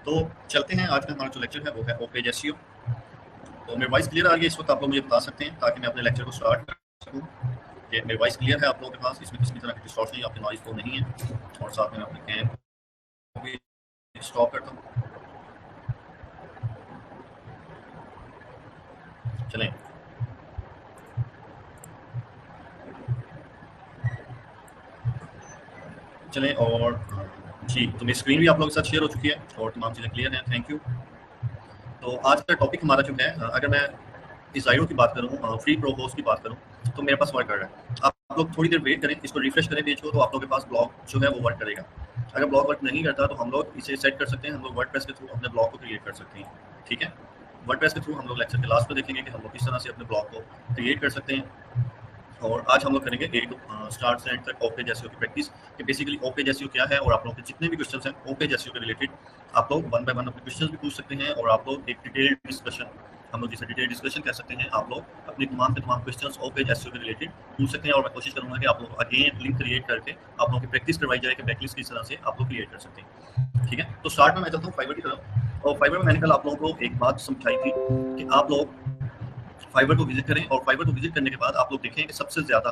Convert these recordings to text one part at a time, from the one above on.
तो चलते हैं। आज का हमारा जो लेक्चर है वो है ओपेज एसईओ। तो मेरी वॉइस क्लियर आ रही है इस वक्त? आप लोग मुझे बता सकते हैं ताकि मैं अपने लेक्चर को स्टार्ट कर सकूँ कि मेरी वॉइस क्लियर है आप लोगों के पास, इसमें किसी तरह की डिस्टॉर्शन या आपकी नॉइस तो नहीं है। और साथ में मैं अपने कैम को भी स्टॉप करता हूँ। चलें, चलें। और जी, तो मेरी स्क्रीन भी आप लोगों के साथ शेयर हो चुकी है और तमाम चीज़ें क्लियर हैं। Thank you. तो आज का टॉपिक हमारा जो है, अगर मैं इस आईओ की बात करूँ, फ्री प्रो होस्ट की बात करूँ, तो मेरे पास वर्क कर रहा है। आप लोग थोड़ी देर वेट करें, इसको रिफ्रेश करें पेज को, तो आप लोगों के पास ब्लॉग जो है वो वर्क करेगा। अगर ब्लॉग वर्क नहीं करता तो हम लोग इसे सेट कर सकते हैं। हम लोग वर्डप्रेस के थ्रू अपने ब्लॉग को क्रिएट कर सकते हैं। ठीक है, वर्डप्रेस के थ्रू हम लोग लेक्चर के लास्ट में देखेंगे कि हम लोग किस तरह से अपने ब्लॉग को क्रिएट कर सकते हैं। और आज हम लोग करेंगे एक स्टार्ट से एंड तक ओपेज एसईओ की प्रैक्टिस कि बेसिकली ओपेज एसईओ क्या है, और आप लोगों के जितने भी क्वेश्चंस हैं ओपेज एसईओ के रिलेटेड आप लोग वन बाय वन अपने क्वेश्चंस भी पूछ सकते हैं। और आप लोग एक डिटेल्ड डिस्कशन, हम लोग जिसे डिटेल डिस्कशन कह सकते हैं, आप लोग अपने तमाम के तमाम क्वेश्चंस ओपेज एसईओ के रिलेटेड पूछ सकते हैं। और मैं कोशिश करूंगा कि आप लोग अगेन लिंक क्रिएट करके आप लोगों की प्रैक्टिस करवाई जाए कि बैकलिस्ट किस तरह से आप लोग क्रिएट कर सकते हैं। ठीक है, तो स्टार्ट में मैं चलता हूँ फाइवर की तरफ। और फाइवर में मैंने कल आप लोगों को एक बात समझाई थी कि आप लोग फाइवर को विजिट करें, और फाइवर को विजिट करने के बाद आप लोग देखें कि सबसे ज़्यादा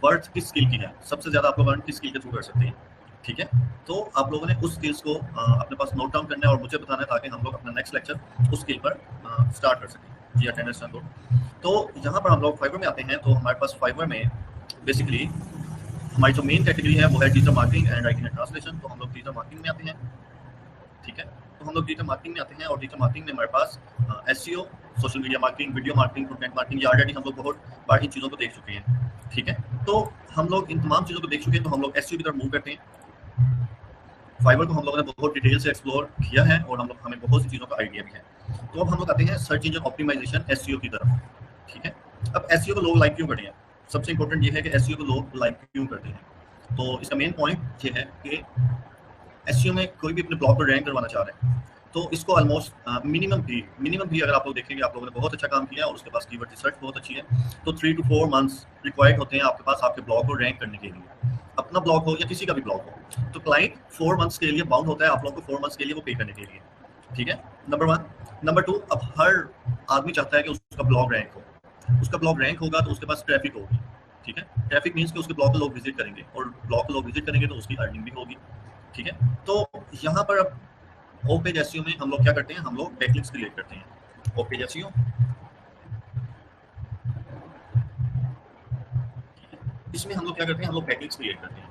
वर्थ किस स्किल की है, सबसे ज़्यादा आप लोग अर्न किस स्किल के थ्रू कर सकते हैं। ठीक है, तो आप लोगों ने उस स्किल्स को अपने पास नोट डाउन करना है और मुझे बताना है ताकि हम लोग अपना नेक्स्ट लेक्चर उस स्किल पर स्टार्ट कर सकें। जी, अटेंडेंस नोट। तो यहाँ पर हम लोग फाइवर में आते हैं। तो हमारे पास फाइवर में बेसिकली हमारी जो मेन कैटेगरी है वो है digital marketing and writing and translation. तो हम लोग डिजिटल मार्केटिंग में आते हैं। ठीक है, तो हम लोग डिजिटल मार्केटिंग में आते हैं, और डिजिटल मार्केटिंग में हमारे पास SEO, social media marketing, video marketing, content marketing, ये ऑलरेडी हम लोग बहुत बार इन चीज़ों को देख चुके हैं। ठीक है, तो हम लोग इन तमाम चीज़ों को देख चुके हैं। तो हम लोग एसईओ की तरफ मूव करते हैं। फाइवर को हम लोगों ने बहुत डिटेल से एक्सप्लोर किया है और हम लोग हमें बहुत सी चीज़ों का आइडिया भी है। तो अब हम लोग आते हैं सर्च इंजन ऑप्टिमाइजेशन एसईओ की तरफ। ठीक है, अब एसईओ को लोग लाइक क्यों करते हैं? सबसे इंपॉर्टेंट ये है कि एसईओ को लोग लाइक क्यों करते हैं। तो इसका मेन पॉइंट ये है कि एसईओ में कोई भी अपने ब्लॉग पर रैंक करवाना चाह रहे हैं तो इसको ऑलमोस्ट मिनिमम भी अगर आप लोग देखेंगे, आप लोगों ने बहुत अच्छा काम किया और उसके पास कीवर्ड रिसर्च बहुत अच्छी है, तो 3 to 4 मंथ्स रिक्वायर्ड होते हैं आपके पास आपके ब्लॉग को रैंक करने के लिए। अपना ब्लॉग हो या किसी का भी ब्लॉग हो, तो क्लाइंट 4 मंथ्स के लिए बाउंड होता है आप लोग को 4 मंथ्स के लिए वो पे करने के लिए। ठीक है, नंबर 1। नंबर 2, अब हर आदमी चाहता है कि उसका ब्लॉग रैंक हो। उसका ब्लॉग रैंक होगा तो उसके पास ट्रैफिक होगी। ठीक है, ट्रैफिक मीन्स कि उसके ब्लॉग को लोग विजिट करेंगे, और ब्लॉग को लोग विजिट करेंगे तो उसकी अर्निंग भी होगी। ठीक है, तो यहाँ पर अब ओपेज एसईओ में हम लोग क्या करते हैं, हम लोग बैकलिंक्स क्रिएट करते हैं। ओपेज एसईओ इसमें हम लोग क्या करते हैं, हम लोग बैकलिंक्स क्रिएट करते हैं।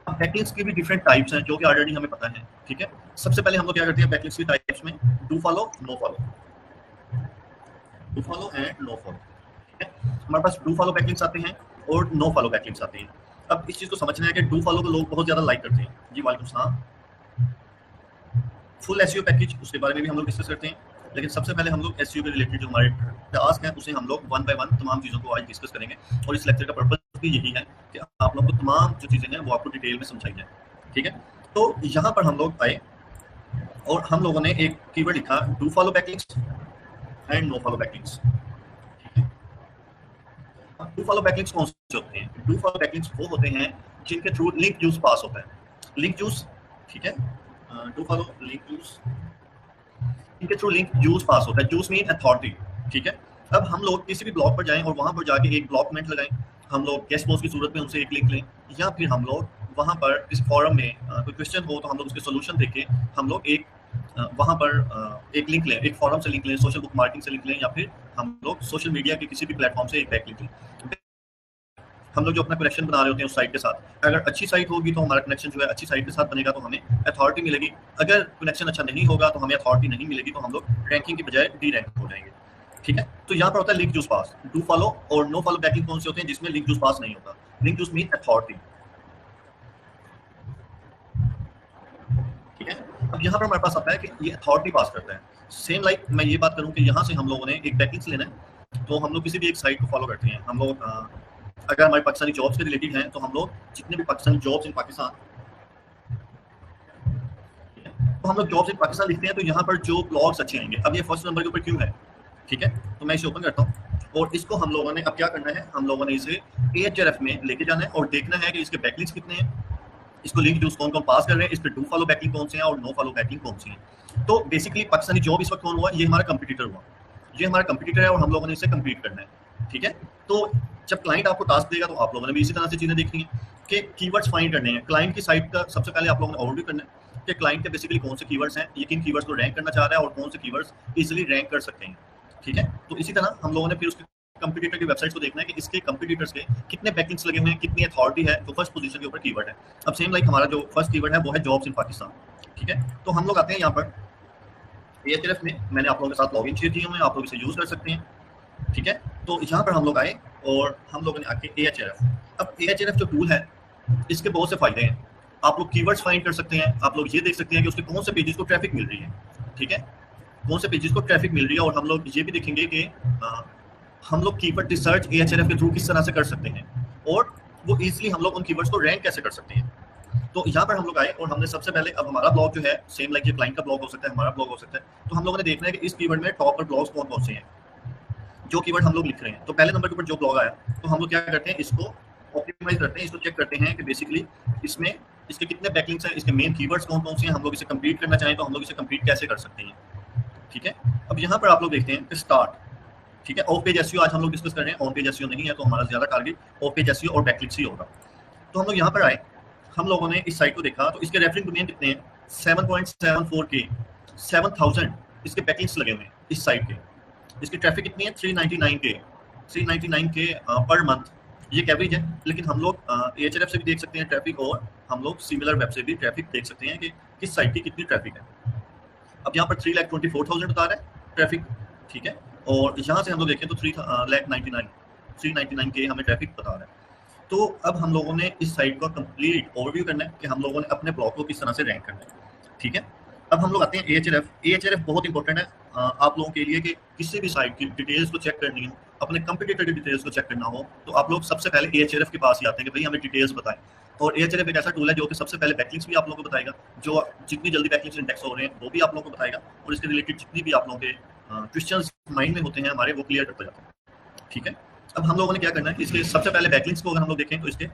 अब बैकलिंक्स की भी डिफरेंट टाइप्स हैं जो कि ऑलरेडी हमें पता है। ठीक है, सबसे पहले हम लोग क्या करते हैं बैकलिंक्स की टाइप्स में, do follow, no follow, do follow and no follow. ठीक है, हमारे पास डू फॉलो बैकलिंक्स आते हैं और नो फॉलो बैकलिंक्स आते हैं। अब इस चीज़ को समझना है कि डू फॉलो को लोग बहुत ज़्यादा लाइक करते हैं। जी वालेकुम सलाम। फुल एसईओ पैकेज, उसके बारे में भी हम लोग डिस्कस करते हैं, लेकिन सबसे पहले हम लोग एसईओ के रिलेटेड जो हमारे टास्क हैं उसे हम लोग वन बाय वन तमाम चीज़ों को आज डिस्कस करेंगे। और इस लेक्चर का पर्पस भी यही है कि आप लोग को तमाम जो चीज़ें हैं वो आपको डिटेल में समझाई जाए। ठीक है, तो यहाँ पर हम लोग आए और हम लोगों ने एक कीवर्ड लिखा, do follow backlinks and no follow backlinks. Do follow backlinks कौन से होते हैं? डू फॉलो बैकलिंक्स वो होते हैं जिनके थ्रू लिंक यूज पास होता है। लिंक यूज, ठीक है, डू फॉलो लिंक यूज, इनके थ्रू लिंक यूज पास होता है। Use mean authority. ठीक है, अब हम लोग किसी भी ब्लॉग पर जाएं और वहां पर जाके एक ब्लॉग कमेंट लगाएं, हम लोग गेस्ट पोस्ट की सूरत में उनसे एक लिंक लें, या फिर हम लोग वहां पर किसी फॉरम में कोई क्वेश्चन हो तो हम लोग उसके सोल्यूशन देके हम लोग एक वहां पर एक लिंक लें, एक फॉरम से लिंक लें, सोशल बुक मार्केटिंग से लिंक लें, या फिर हम लोग सोशल मीडिया के किसी भी प्लेटफॉर्म से एक बैक लिंक लें। हम लोग जो अपना कनेक्शन बना रहे होते हैं उस साइट के साथ, अगर अच्छी साइट होगी तो हमारा कनेक्शन जो है अच्छी साइट के साथ बनेगा तो हमें अथॉरिटी मिलेगी। अगर कनेक्शन अच्छा नहीं होगा तो हमें अथॉरिटी नहीं मिलेगी, तो हम लोग रैंकिंग की बजाय डी रैंक हो जाएंगे। ठीक है, तो यहाँ पर होता है link juice pass. Do follow और नो फॉलो बैकलिंक कौन से होते हैं? जिसमें लिंक जूस पास नहीं होता। Link juice mean authority. ठीक है, अब यहाँ पर हमारे पास आता है कि ये अथॉरिटी पास करता है। सेम लाइक मैं ये बात करूँ कि यहाँ से हम लोगों ने एक बैकलिंक्स लेना है, तो हम लोग किसी भी एक साइट को फॉलो करते हैं। हम लोग अगर हमारे पाकिस्तानी जॉब्स के रिलेटेड हैं तो हम लोग जितने भी पाकिस्तानी जॉब्स इन पाकिस्तान, तो हम लोग जॉब्स इन पाकिस्तान लिखते हैं, तो यहाँ पर जो ब्लॉग्स अच्छे आएंगे। अब ये फर्स्ट नंबर के ऊपर क्यों है? ठीक है, तो मैं इसे ओपन करता हूँ और इसको हम लोगों ने अब क्या करना है, हम लोगों ने इसे एएचआरएफ में लेके जाना है और देखना है कि इसके बैकलिंक्स कितने हैं। इसको लिंक व्यूज कौन कौन पास कर रहे हैं, इस पे डू फॉलो बैकलिंक कौन से हैं और नो फॉलो बैकलिंक कौन सी है। तो बेसिकली पाकिस्तानी जॉब इस वक्त कौन हुआ, ये हमारा कंपटीटर हुआ, ये हमारा कंपटीटर है और हम लोगों ने इससे कम्पीट करना है। ठीक है, तो जब क्लाइंट आपको टास्क देगा तो आप लोगों ने भी इसी तरह से चीजें देखनी है कि कीवर्ड्स फाइंड करने हैं। क्लाइंट की साइट का सबसे पहले आप लोगों ने ओवरव्यू करना है कि क्लाइंट के बेसिकली कौन से कीवर्ड्स हैं, ये किन कीवर्ड्स को रैंक करना चाह रहा है और कौन से कीवर्ड्स इजीली रैंक कर सकते हैं। ठीक है, तो इसी तरह हम लोगों ने फिर उसके कंपटीटर की वेबसाइट्स को देखना है कि इसके कंपटीटर्स के कितने बैकलिंक्स लगे हुए हैं, कितनी अथॉरिटी है जो फर्स्ट पोजीशन के ऊपर कीवर्ड है। अब सेम लाइक हमारा जो फर्स्ट कीवर्ड है वो है जॉब्स इन पाकिस्तान। ठीक है, तो हम लोग आते हैं यहाँ पर AHRF में, मैंने आप लोगों के साथ लॉगिन शेयर किए हुए हैं, आप लोग इसे यूज कर सकते हैं। ठीक है, तो यहाँ पर हम लोग आए और हम लोगों ने आके AHRF, अब AHRF जो टूल है इसके बहुत से फायदे हैं। आप लोग कीवर्ड्स फाइंड कर सकते हैं, आप लोग ये देख सकते हैं कि उसके कौन से पेजेस को ट्रैफिक मिल रही है। ठीक है, कौन से पेजेस को ट्रैफिक मिल रही है, और हम लोग ये भी देखेंगे कि हम लोग कीवर्ड रिसर्च AHRF के थ्रू किस तरह से कर सकते हैं और वो इजीली हम लोग उन कीवर्ड्स को रैंक कैसे कर सकते हैं। तो यहाँ पर हम लोग आए और हमने सबसे पहले, अब हमारा ब्लॉग जो है सेम लाइक ये क्लाइंट का ब्लॉग हो सकता है, हमारा ब्लॉग हो सकता है, तो हम लोगों ने देखना है कि इस कीवर्ड में टॉप पर ब्लॉग्स कौन कौन से हैं जो कीवर्ड हम लोग लिख रहे हैं। तो पहले नंबर के ऊपर जो ब्लॉग आया तो हम लोग क्या करते हैं, इसको ऑप्टिमाइज करते हैं, इसको चेक करते हैं कि बेसिकली इसमें इसके कितने बैकलिंक्स हैं, इसके मेन कीवर्ड्स कौन कौन से हैं, हम लोग इसे कंप्लीट करना चाहें तो हम लोग इसे कंप्लीट कैसे कर सकते हैं। ठीक है, अब यहाँ पर आप लोग देखते हैं कि स्टार्ट, ठीक है, ऑफ पेज एसईओ आज हम लोग डिस्कस कर रहे हैं, ऑन पेज एसईओ नहीं है, तो हमारा ज्यादा टारगेट ऑफ पेज एसईओ और बैकलिंक्स ही होगा। तो हम लोग यहाँ पर आए, हम लोगों ने इस साइट को देखा तो इसके रेफरिंग डोमेन कितने हैं, 7.74 के, 7000 इसके बैकलिंक्स लगे हुए हैं इस साइट के। इसकी ट्रैफिक कितनी है, 399 के, 399 के पर मंथ, ये एवरेज है। लेकिन हम लोग AHRF से भी देख सकते हैं ट्रैफिक, और हम लोग सिमिलर वेब से भी ट्रैफिक देख सकते हैं कि किस साइट की कितनी ट्रैफिक है। अब यहाँ पर 3,24,000 बता रहा है ट्रैफिक। ठीक है, और यहाँ से हम लोग देखें तो 399 के हमें ट्रैफिक बता रहा है। तो अब हम लोगों ने इस साइट का कंप्लीट ओवरव्यू करना है कि हम लोगों ने अपने ब्लॉग को किस तरह से रैंक करना है। ठीक है, अब हम लोग आते हैं AHRF। AHRF बहुत इंपॉर्टेंट है आप लोगों के लिए कि किसी भी साइट की डिटेल्स को चेक करनी हो, अपने कंपटीटर की डिटेल्स को चेक करना हो, तो आप लोग सबसे पहले AHRF के पास ही आते हैं कि भाई हमें डिटेल्स बताएं। और AHRF एक ऐसा टूल है जो कि सबसे पहले बैकलिंक्स भी आप लोगों को बताएगा, जो जितनी जल्दी बैकलिंक्स इंडेक्स हो रहे हैं वो भी आप लोगों को बताएगा, और इसके रिलेटेड जितनी भी आप लोगों के क्वेश्चंस माइंड में होते हैं हमारे, वो क्लियर करते जाते हैं। ठीक है, अब हम लोगों ने क्या करना है, इसके सबसे पहले बैकलिंक्स को अगर हम लोग देखें तो इसके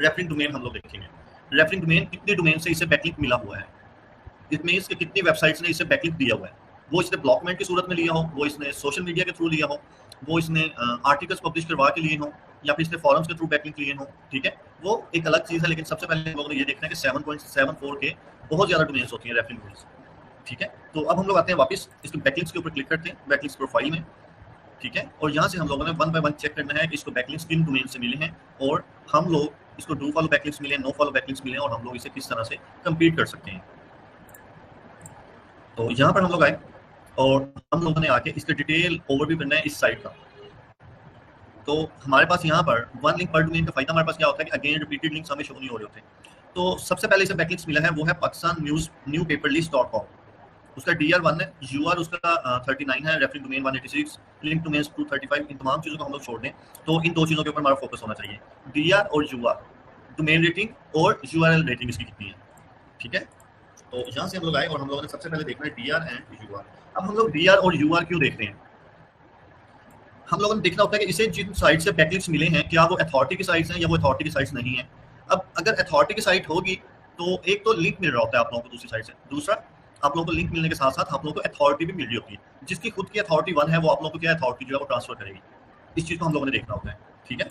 रेफरिंग डोमेन हम लोग देखेंगे। रेफरिंग डोमेन कितने डोमेन से इसे बैकलिंक मिला हुआ है, इसमें इसके कितनी वेबसाइट्स ने इसे बैकलिंक दिया हुआ है, वो इसने ब्लॉकमेंट की सूरत में लिया हो, वो इसने सोशल मीडिया के थ्रू लिया हो, वो इसने आर्टिकल्स पब्लिश करवा के लिए हो, या फिर इसने फॉरम्स के थ्रू बैकलिंक लिए हो। ठीक है, वो एक अलग चीज़ है, लेकिन सबसे पहले हम लोगों ने ये देखना है कि 7.74 के बहुत ज़्यादा डोमेन्स होती हैं रेफरिंग डोमेन्स। ठीक है, तो अब हम लोग आते हैं वापस इसके बैकलिंक्स के ऊपर क्लिक करते हैं, बैकलिंक्स प्रोफाइल में। ठीक है, और यहाँ से हम लोगों ने वन बाय वन चेक करना है कि इसको बैकलिंक्स किन डोमेन से मिले हैं, और हम लोग इसको डू फॉलो बैकलिंक्स मिले, नो फॉलो बैकलिंक्स मिले, और हम लोग इसे किस तरह से कंप्लीट कर सकते हैं। तो यहाँ पर हम लोग आए और हम लोगों ने आके इसका डिटेल ओवरव्यू करना है इस साइट का। तो हमारे पास यहाँ पर वन लिंक पर डोमेन का फायदा हमारे पास क्या होता है कि अगेन रिपीटेड लिंक्स हमें शो नहीं हो रहे होते। तो सबसे पहले इसे बैकलिंक्स मिला है वो है पाकिस्तान न्यूज़पेपरलिस्ट.com, उसका DR 1 है, UR उसका 39 है, रेफरिंग डोमेन 186, लिंक डोमेन्स 235। इन तमाम चीज़ों को हम लोग छोड़ दें तो इन दो चीज़ों के ऊपर हमारा फोकस होना चाहिए, DR और UR, डोमेन रेटिंग और URL रेटिंग इसकी कितनी है। ठीक है, तो यहाँ से हम लोग आए और हम लोगों ने सबसे पहले देखना है DR एंड UR। अब हम लोग DR और UR क्यों देखते हैं, हम लोगों ने देखना होता है कि इसे जिन साइट से बैकलिंक्स मिले हैं क्या वो अथॉरिटी की साइट्स हैं या वो अथॉरिटी की साइट्स नहीं है। अब अगर अथॉरिटी की साइट होगी तो एक तो लिंक मिल रहा होता है आप लोगों को दूसरी साइट से, दूसरा आप लोगों को लिंक मिलने के साथ साथ आप लोगों को अथॉरिटी भी मिल रही होती है। जिसकी खुद की अथॉरिटी 1 है वो आप लोगों को क्या अथॉरिटी जो है वो ट्रांसफर करेगी, इस चीज़ को हम लोगों ने देखना होता है। ठीक है,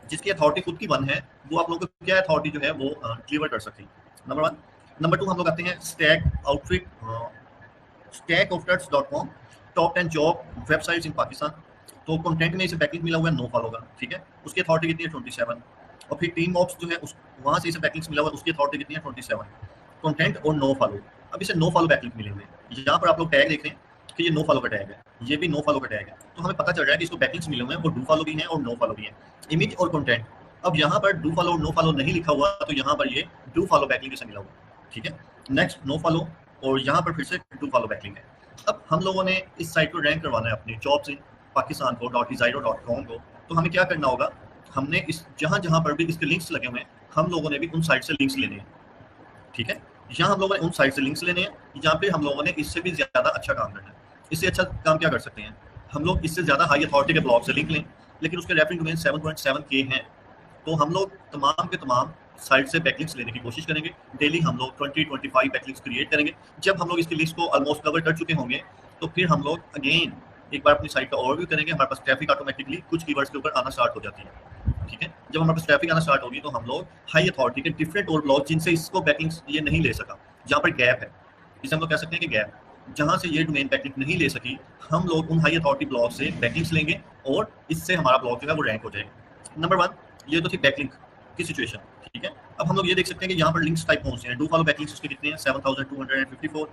जिसकी अथॉरिटी खुद की 1 है वो आप लोगों को क्या अथॉरिटी जो है वो डिलीवर कर सकती है, नंबर 1। नंबर 2 हम लोग आते हैं stackoutlets.com, टॉप 10 जॉब वेबसाइट्स इन पाकिस्तान। तो कंटेंट में इसे बैकलिंक मिला हुआ है, नो फॉलो का। ठीक है, उसकी अथॉरिटी कितनी है 27। और फिर टीम ऑप्स जो है उस वहाँ से इसे बैकलिंक्स मिला हुआ है, उसकी अथॉरिटी कितनी है 27। कंटेंट और नो फॉलो, अब इसे नो फॉलो बैकलिंक मिले हुए हैं। यहाँ पर आप लोग टैग देख रहे हैं कि ये नो फॉलो का टैग है, ये भी नो फॉलो का टैग है, तो हमें पता चल रहा है कि इसको बैकलिंक्स मिले हुए हैं, वो डू फॉलो भी हैं और नो फॉलो भी हैं। इमेज और कंटेंट, अब यहाँ पर डू फॉलो और नो फॉलो नहीं लिखा हुआ तो यहाँ पर ये डू फॉलो बैकलिंक से मिला हुआ। ठीक है, नेक्स्ट नो फॉलो, और यहाँ पर फिर से डू फॉलो बैकलिंक है। अब हम लोगों ने इस साइट को रैंक करवाना है अपनी जॉब्स इन पाकिस्तान को .Desiro.com को, तो हमें क्या करना होगा, हमने इस जहाँ पर भी इसके लिंक्स लगे हुए हैं हम लोगों ने भी उन साइट से लिंक्स लेने हैं। ठीक है, यहाँ हम लोगों ने उन साइट से लिंक्स लेने हैं, यहाँ पे हम लोगों ने इससे भी ज़्यादा अच्छा काम करना है। इससे अच्छा काम क्या कर सकते हैं, हम लोग इससे ज़्यादा हाई अथॉरिटी के ब्लॉग से लिंक लें, लेकिन उसके रेफरिंग डोमेन 7.7 के हैं, तो हम लोग तमाम के तमाम साइट से बैकलिंक्स लेने की कोशिश करेंगे। डेली हम लोग 20-25 बैकलिंक्स क्रिएट करेंगे। जब हम लोग इसकी लिस्ट को ऑलमोस्ट कवर कर चुके होंगे तो फिर हम लोग अगेन एक बार अपनी साइट का ओवरव्यू करेंगे। हमारे पास ट्रैफिक ऑटोमेटिकली कुछ कीवर्ड्स के ऊपर आना स्टार्ट हो जाती है, ठीक है। जब हमारे पास ट्रैफिक आना स्टार्ट होगी तो हम लोग हाई अथॉरिटी के डिफरेंट और ब्लॉग जिनसे इसको बैकलिंक्स ये नहीं ले सका, जहाँ पर गैप है, इसे हम लोग कह सकते हैं कि गैप, जहाँ से ये डोमेन बैकलिंक नहीं ले सकी, हम लोग उन हाई अथॉरिटी ब्लॉग से बैकलिंक्स लेंगे और इससे हमारा ब्लॉग जो है वो रैंक हो जाएगा। नंबर 1 ये तो थी बैकलिंक की सिचुएशन, ठीक है। अब हम लोग ये देख सकते हैं कि यहाँ पर लिंक्स टाइप कौन से हैं। डू फॉलो बैकलिंक्स उसके कितने हैं 7254,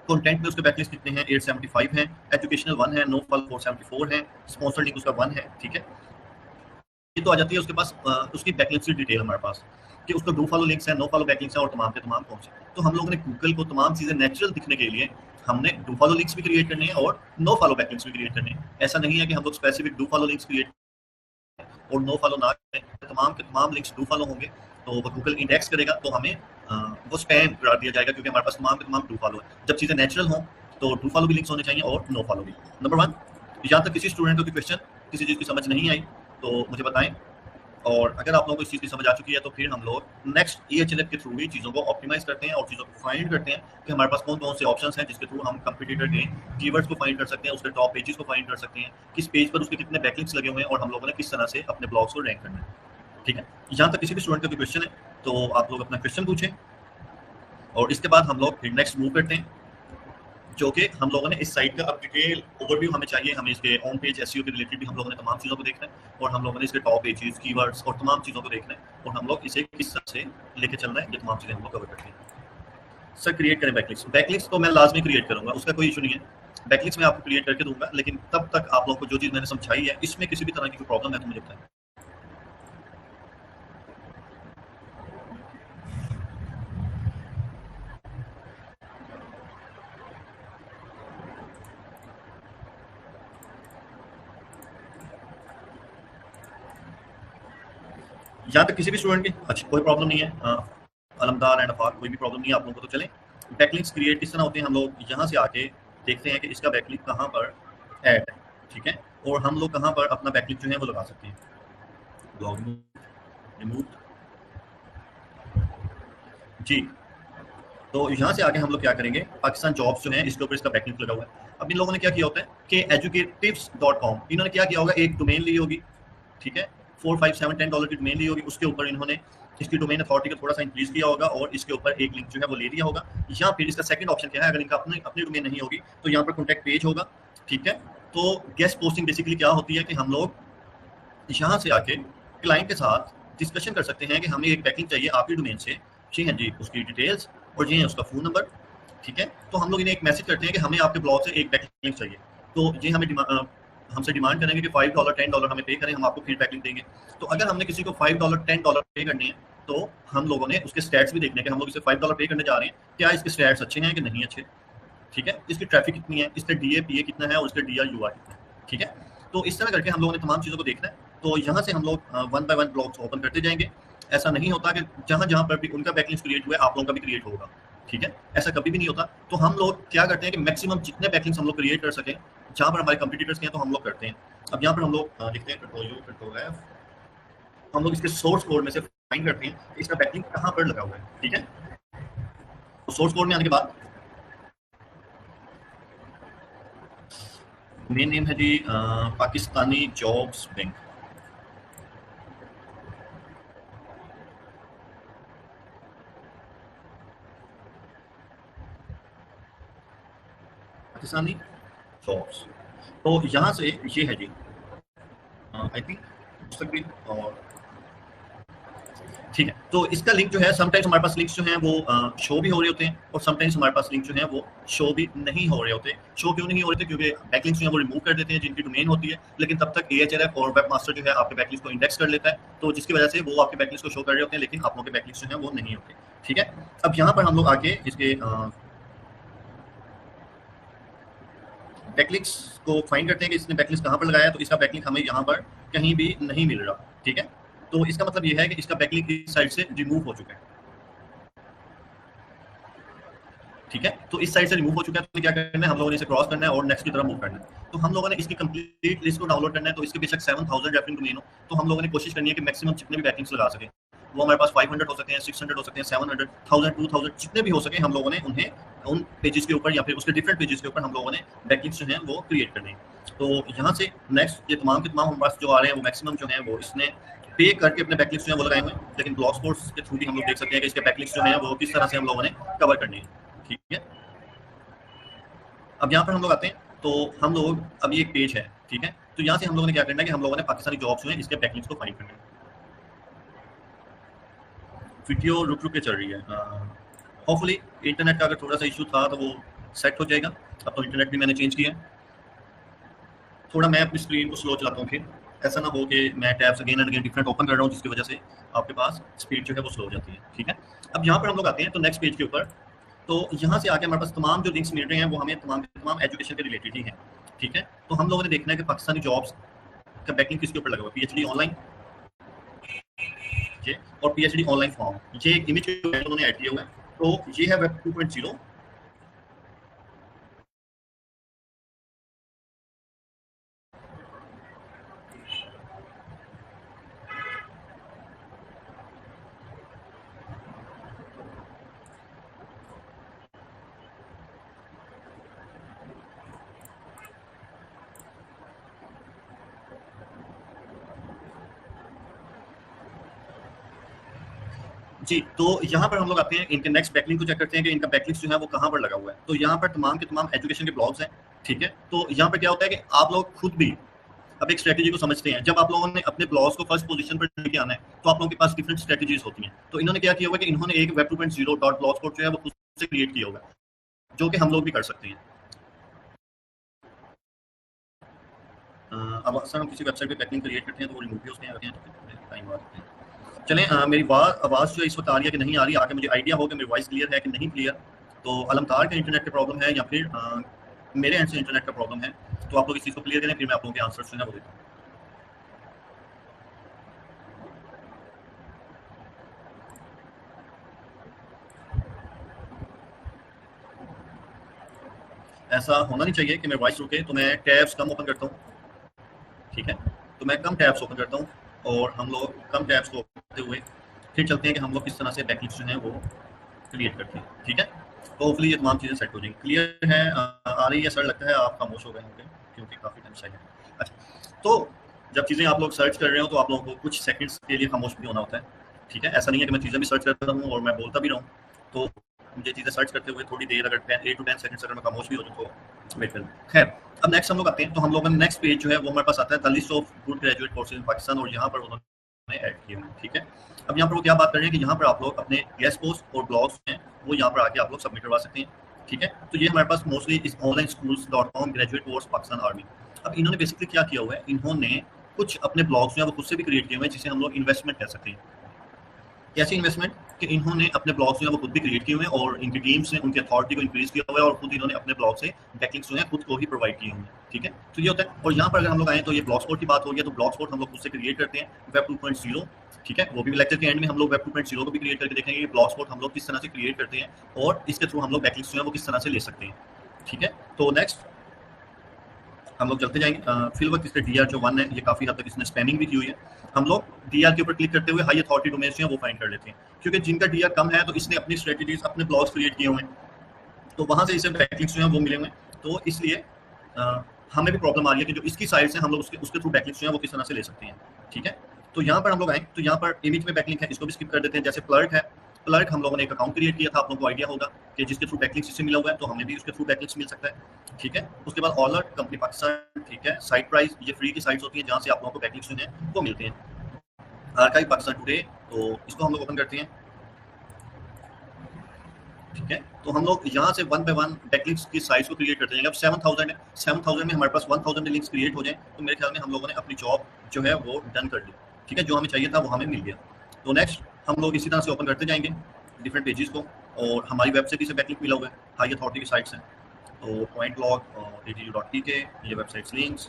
कंटेंट में उसके बैकलिंक्स कितने हैं 875 हैं, एजुकेशनल 1 है, नो फॉलो 474 है, स्पॉन्सर लिंक उसका 1 है, ठीक है। ये तो आ जाती है उसके पास उसकी बैकलिंक्स की डिटेल हमारे पास कि उसको डू फॉलो लिंक्स है, नो फॉलो बैकलिंक्स है और तमाम के तमाम कौन से। तो हम लोगों ने गूगल को तमाम चीजें नेचुरल दिखने के लिए हमने डू फॉलो लिंक्स भी क्रिएट करने हैं और नो फॉलो बैकलिंक्स भी क्रिएट करने हैं। ऐसा नहीं है कि हम लोग specific do follow links create और नो फॉलो ना करें, तमाम के तमाम लिंक्स डू फॉलो होंगे तो वो गूगल इंडेक्स करेगा तो हमें वो स्पैम करार दिया जाएगा, क्योंकि हमारे पास तमाम के तमाम डू फॉलो है। जब चीजें नेचुरल हों तो डू फॉलो भी लिंक्स होने चाहिए और नो फॉलो भी। नंबर 1, यहाँ तक किसी स्टूडेंट को क्वेश्चन किसी चीज़ की समझ नहीं आई तो मुझे बताएं, और अगर आप लोगों को इस चीज़ की समझ आ चुकी है तो फिर हम लोग नेक्स्ट EHLF के थ्रू भी चीज़ों को ऑप्टिमाइज करते हैं और चीज़ों को फाइंड करते हैं कि हमारे पास कौन कौन से ऑप्शंस हैं जिसके थ्रू हम कंपटीटर के कीवर्ड्स को फाइंड कर सकते हैं, उसके टॉप पेजेस को फाइंड कर सकते हैं, किस पेज पर उसके कितने बैकलिंक्स लगे हुए हैं और हम लोगों ने किस तरह से अपने ब्लॉग्स को रैंक करना है, ठीक है। यहाँ तक किसी भी स्टूडेंट का कोई क्वेश्चन है तो आप लोग अपना क्वेश्चन पूछें और इसके बाद हम लोग फिर नेक्स्ट मूव करते हैं, जो कि हम लोगों ने इस साइट का अब डिटेल ओवरव्यू हमें चाहिए। हमें इसके ऑन पेज एसईओ के रिलेटेड भी हम लोगों ने तमाम चीज़ों को देखना है और हम लोगों ने इसके टॉप पेजेस, कीवर्ड्स और तमाम चीज़ों को देखना है और हम लोग इसे किस तरह से लेके चलना है, ये तमाम चीज़ें हम लोग कवर करते हैं। सर क्रिएट करें बैकलिंक्स। बैकलिंक्स तो मैं लाजमी क्रिएट करूँगा, उसका कोई इशू नहीं है। बैकलिंक्स मैं आपको क्रिएट करके दूंगा, लेकिन तब तक आप लोग को जो चीज़ मैंने समझाई है इसमें किसी भी तरह की कोई प्रॉब्लम है तो मुझे बताएं। यहाँ तक किसी भी स्टूडेंट की अच्छा कोई प्रॉब्लम नहीं है, अलमदार एंड अफार कोई भी प्रॉब्लम नहीं है आप लोगों को। तो चलें बैकलिंक्स क्रिएट किस तरह होते हैं। हम लोग यहाँ से आके देखते हैं कि इसका बैकलिंक कहाँ पर ऐड है, ठीक है, और हम लोग कहाँ पर अपना बैकलिंक जो है वो लगा सकते हैं। ब्लॉग रिमूव जी। तो यहाँ से आगे हम लोग क्या करेंगे, पाकिस्तान जॉब्स जो है इसके ऊपर इसका बैकलिंक लगा हुआ है। अब इन लोगों ने क्या किया होता है कि educatives.com इन्होंने क्या किया होगा, एक डोमेन ली होगी, ठीक है, $4, $5, $7, $10 की डोमेन ली होगी, उसके ऊपर इन्होंने इसकी डोमेन अथॉरिटी को थोड़ा सा इंक्रीज किया होगा और इसके ऊपर एक लिंक जो है वो ले लिया होगा। या फिर इसका सेकंड ऑप्शन क्या है, अगर इनका अपनी डोमेन नहीं होगी तो यहाँ पर कॉन्टैक्ट पेज होगा, ठीक है। तो गेस्ट पोस्टिंग बेसिकली क्या होती है कि हम लोग यहाँ से आके क्लाइंट के साथ डिस्कशन कर सकते हैं कि हमें एक बैकलिंक चाहिए आपकी डोमेन से, जी हाँ जी, उसकी डिटेल्स और ये है उसका फ़ोन नंबर, ठीक है। तो हम लोग इन्हें एक मैसेज करते हैं कि हमें आपके ब्लॉग से एक बैकलिंक चाहिए, तो ये हमें हमसे डिमांड करेंगे कि $5, $10 हमें पे करें, हम आपको फिर बैकलिंक देंगे। तो अगर हमने किसी को $5, $10 पे करने हैं तो हम लोगों ने उसके स्टैट्स भी देखने के, हम लोग इसे $5 पे करने जा रहे हैं, क्या इसके स्टैट्स अच्छे हैं कि नहीं अच्छे, ठीक है, इसकी ट्रैफिक कितनी है, इसका DA/PA कितना है और इसका DRUR कितना है, ठीक है। तो इस तरह करके हम लोगों ने तमाम चीज़ों को देखना है। तो यहाँ से हम लोग 1 बाय 1 ब्लॉग्स ओपन करते जाएंगे। ऐसा नहीं होता कि जहाँ जहाँ पर भी उनका बैकलिंक क्रिएट हुआ है आप लोगों का भी क्रिएट होगा, ठीक है, ऐसा कभी भी नहीं होता। तो हम लोग क्या करते हैं कि मैक्सिमम जितने बैकलिंक्स हम लोग क्रिएट कर सकें जहाँ पर हमारे कंपटीटर्स हैं तो हम लोग करते हैं। अब यहाँ पर हम लोग लिखते हैं Ctrl+U, हम लोग इसके सोर्स कोड में से फाइंड करते हैं इसका बैकलिंक कहाँ पर लगा हुआ है, ठीक है। तो सोर्स कोड में आने के बाद मेन नेम है जी Pakistani jobs bank, Pakistani jobs. तो यहाँ से ये है जी आई थिंक और ठीक है। तो इसका लिंक जो है समटाइम्स हमारे पास लिंक्स जो हैं वो शो भी हो रहे होते हैं और समटाइम्स हमारे पास लिंक जो है वो शो भी नहीं हो रहे होते। शो क्यों नहीं हो रहे थे, क्योंकि बैकलिंक्स जो है वो रिमूव कर देते हैं जिनकी डोमेन होती है, लेकिन तब तक AHLF और वेब मास्टर जो है आपके बैकलिंक्स को इंडेक्स कर लेता है, तो जिसकी वजह से वो आपके बैकलिंक्स को शो कर रहे होते हैं लेकिन आप लोगों के बैकलिंक्स जो है वो नहीं होते, ठीक है। अब यहाँ पर हम लोग आके इसके बैकलिंक्स को फाइंड करते हैं कि इसने बैकलिंक्स कहाँ पर लगाया है। तो इसका बैकलिंक हमें यहाँ पर कहीं भी नहीं मिल रहा, ठीक है। तो इसका मतलब ये है कि इसका बैकलिंक इस साइड से रिमूव हो चुका है, ठीक है। तो इस साइड से रिमूव हो चुका है, तो क्या करना है, हम लोगों ने इसे क्रॉस करना है और नेक्स्ट की तरफ मूव करना है। तो हम लोगों ने इसकी कंप्लीट लिस्ट को डाउनलोड करना है। तो इसके बेशक 7000 रेफरिंग डोमेन हो, तो हम लोगों ने कोशिश करनी है कि मैक्सिमम जितने भी बैकलिंक्स लगा सके। वो हमारे पास 500 हो सकते हैं, 600 हो सकते हैं, 700, 1000, 2000 जितने भी हो सके हम लोगों ने उन्हें उन पेजेस के ऊपर या फिर उसके डिफरेंट पेजेस के ऊपर हम लोगों ने बैकलिंक्स जो हैं वो क्रिएट करने हैं। तो यहाँ से नेक्स्ट ये तमाम के तमाम हमारे पास जो आ रहे हैं वो मैक्सिमम जो हैं वो इसने पे करके अपने बैकलिंक्स जो हैं वो लगाए हुए हैं, लेकिन ब्लॉगस्पॉट के थ्रू भी हम लोग देख सकते हैं कि इसके बैकलिंक्स जो हैं वो किस तरह से हम लोगों ने कवर करने हैं। ठीक है, अब यहाँ पर हम लोग आते हैं तो हम लोग अब ये एक पेज है, ठीक है, तो यहाँ से हम लोगों ने क्या करना है कि हम लोगों ने पाकिस्तानी जॉब्स जो है इसके बैकलिंक्स को फाइंड करना है। वीडियो रुक रुक के चल रही है, होपफुली इंटरनेट का अगर थोड़ा सा इशू था तो वो सेट हो जाएगा। अब तो इंटरनेट भी मैंने चेंज किया है, थोड़ा मैं अपनी स्क्रीन को स्लो चलाता हूँ, फिर ऐसा ना हो कि मैं tabs again and again different open कर रहा हूँ जिसकी वजह से आपके पास स्पीड जो है वो स्लो हो जाती है। ठीक है, अब यहाँ पर हम लोग आते हैं तो नेक्स्ट पेज के ऊपर, तो यहाँ से आके हमारे पास तमाम जो लिंक्स मिल रहे हैं वो हमें तमाम के तमाम एजुकेशन के रिलेटेड ही हैं। ठीक है, तो हम लोगों ने देखना है कि पाकिस्तानी जॉब्स का बैकलिंक किसके ऊपर लगा हुआ है, पीएचडी ऑनलाइन ये और पीएचडी ऑनलाइन फॉर्म, ये एक इमेज उन्होंने ऐड किया हुआ है। तो ये है वेब 2.0। जी, तो यहाँ पर हम लोग आते हैं, इनके नेक्स्ट बैकलिंक को चेक करते हैं कि इनका बैकलिंक जो है वो कहाँ पर लगा हुआ है। तो यहाँ पर तमाम के तमाम एजुकेशन के ब्लॉग्स हैं। ठीक है, तो यहाँ पर क्या होता है कि आप लोग खुद भी अब एक स्ट्रेटेजी को समझते हैं। जब आप लोगों ने अपने ब्लॉग्स को फर्स्ट पोजीशन पर लेके आना है तो आप लोगों के पास डिफरेंट स्ट्रेटेजीज होती हैं। तो इन्होंने क्या किया हुआ है कि इन्होंने एक वेब 2.0 डॉट ब्लॉगस्पॉट जो है वो खुद से क्रिएट किया हुआ है, जो कि हम लोग भी कर सकते हैं। अब अक्सर हम किसी वेबसाइट पे बैकलिंक क्रिएट करते हैं तो वो रिमूव भी उसमें आते हैं, तो टाइम बाद चलें। मेरी आवाज़ जो इस वक्त आ रही है कि नहीं आ रही, आके मुझे आइडिया हो कि मेरी वॉइस क्लियर है कि नहीं क्लियर। तो अलमतार के इंटरनेट की प्रॉब्लम है या फिर मेरे एंड से इंटरनेट का प्रॉब्लम है, तो आप लोग इस चीज़ को क्लियर करें, फिर मैं आप लोगों के आंसर जो है वो देता हूँ। ऐसा होना नहीं चाहिए कि मेरी वॉइस रुके, तो मैं टैब्स कम ओपन करता हूँ। ठीक है, तो मैं कम टैब्स ओपन करता हूँ और हम लोग कम टैब्स को करते हुए फिर चलते हैं कि हम लोग किस तरह से बैकलिंक्स जो है वो क्रिएट करते हैं। ठीक है, तो होपफुली ये तमाम चीज़ें सेट हो जाएंगी। क्लियर है, आ रही है सर? लगता है आप खामोश हो गए होंगे क्योंकि काफ़ी टाइम से है। अच्छा, तो जब चीज़ें आप लोग सर्च कर रहे हो तो आप लोगों को कुछ सेकंड्स के लिए खामोश भी होना होता है। ठीक है, ऐसा नहीं है कि मैं चीज़ें भी सर्च करता हूँ और मैं बोलता भी रहूँ। तो मुझे चीज़ें सर्च करते हुए थोड़ी देर अगर 8 to 10 सेकंड्स अगर मैं खामोश भी हो जाऊँ तो वेट करूँ। खैर, अब नेक्स्ट हम लोग आते हैं, तो हम लोगों ने नेक्स्ट पेज जो है वो हमारे पास आता है the list of good graduate courses in Pakistan, और यहाँ पर उन्होंने ऐड किए हैं। ठीक है, अब यहाँ पर वो क्या बात कर रहे हैं कि यहाँ पर आप लोग अपने गेस्ट पोस्ट और ब्लॉग्स हैं वो यहाँ पर आके आप लोग सबमिट करवा सकते हैं। ठीक है, तो ये हमारे पास मोस्टली इस online schools.com graduate course Pakistan army. अब इन्होंने बेसिकली क्या किया हुआ है, इन्होंने कुछ अपने ब्लॉग्स जो है वो खुद से भी क्रिएट किए हुए हैं जिसे हम लोग इन्वेस्टमेंट कह सकते हैं। कैसी इन्वेस्टमेंट कि इन्होंने अपने ब्लॉग्स जो है वो खुद भी क्रिएट किए हुए हैं और इनकी टीम्स ने उनकी अथॉरिटी को इंक्रीज किया हुआ है और खुद इन्होंने अपने ब्लॉग से बैकलिंक्स जो है खुद को ही प्रोवाइड किए हुए हैं। ठीक है, तो ये होता है। और यहाँ पर अगर हम लोग आए तो ये ब्लॉगस्पॉट की बात हो गई, तो ब्लॉगस्पॉट हम लोग खुद से क्रिएट करते हैं वेब 2.0। ठीक है, वो भी लेक्चर के एंड में हम लोग वेब 2.0 को भी क्रिएट करके देखेंगे कि ब्लॉगस्पॉट हम लोग किस तरह से क्रिएट करते हैं और इसके थ्रू हम लोग बैकलिंक्स जो है वो किस तरह से ले सकते हैं। ठीक है, तो नेक्स्ट हम लोग चलते जाएंगे। फिल वक्त इसका डीआर जो 1 है ये काफ़ी हद तक इसने स्पैमिंग भी की हुई है। हम लोग डीआर के ऊपर क्लिक करते हुए हाई अथॉरिटी डोमेन्स जो है वो फाइंड कर लेते हैं, क्योंकि जिनका डीआर कम है तो इसने अपनी स्ट्रेटजीज अपने ब्लॉग्स क्रिएट किए हुए हैं, तो वहाँ से इसे बैकलिंक्स जो है वो मिले हुए हैं। तो इसलिए हमें भी प्रॉब्लम आ रही है कि जो इसकी साइड से हम लोग उसके थ्रू बैकलिंक्स जो है वो किस तरह से ले सकते हैं। ठीक है, तो यहाँ पर हम लोग आए तो यहाँ पर इमेज में बैकलिंक है, इसको भी स्किप कर देते हैं। जैसे प्लर्क है, प्लर्क हम लोगों ने एक अकाउंट क्रिएट किया था, आप लोगों को आइडिया होगा कि जिसके थ्रू बैकलिंक्स इससे मिला हुआ है, तो हमें भी उसके थ्रू बैकलिंक्स मिल सकता है। ठीक है, उसके बाद ऑलर्ट कंपनी पाकिस्तान, ठीक है, साइट प्राइस, ये फ्री की साइट्स होती हैं जहाँ से आप लोगों को बैकलिंक्स जो है वो मिलते हैं। आर्काइव पाकिस्तान टुडे, तो इसको हम लोग ओपन करते हैं। ठीक है, तो हम लोग यहाँ से 1 by 1 बैकलिंक्स की साइज को क्रिएट करते हैं। अब 7000 है, 7000 में हमारे पास 1000 लिंक्स क्रिएट हो जाए तो मेरे ख्याल में हम लोगों ने अपनी जॉब जो है वो डन कर दी। ठीक है, जो हमें चाहिए था वो हमें मिल गया। तो नेक्स्ट हम लोग इसी तरह से ओपन करते जाएंगे डिफरेंट पेजेस को, और हमारी वेबसाइट से बैकलिंक मिला हुआ है, हाई अथॉरिटी की साइट्स हैं। तो पॉइंट ब्लॉग और ATU.tk, ये वेबसाइट्स लिंक्स,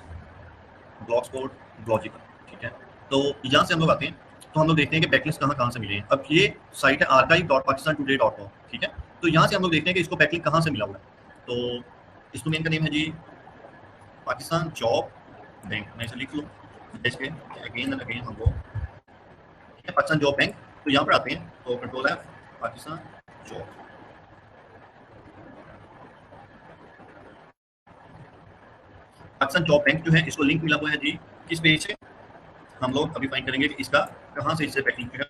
ब्लॉगस्पॉट, ब्लॉजिकल। ठीक है, तो यहाँ से हम लोग आते हैं तो हम लोग देखते हैं कि बैकलिंक्स कहाँ से मिले हैं। अब ये साइट है archive.pakistantoday.com। ठीक है, तो यहाँ से हम लोग देखते हैं कि इसको बैकलिंक कहाँ से मिला हुआ है। तो इस डोमेन का नेम है जी पाकिस्तान जॉब बैंक, मैं इसे लिख लूँ इसके अगेन एंड अगेन हम लोग, ठीक है, पाकिस्तान जॉब बैंक तो यहाँ पर आते हैं तो control F Pakistan job. Pakistan job bank जो है इसको लिंक मिला हुआ है जी किस पेज से, हम लोग अभी फाइंड करेंगे कि इसका कहाँ से इससे बैकलिंक जो है।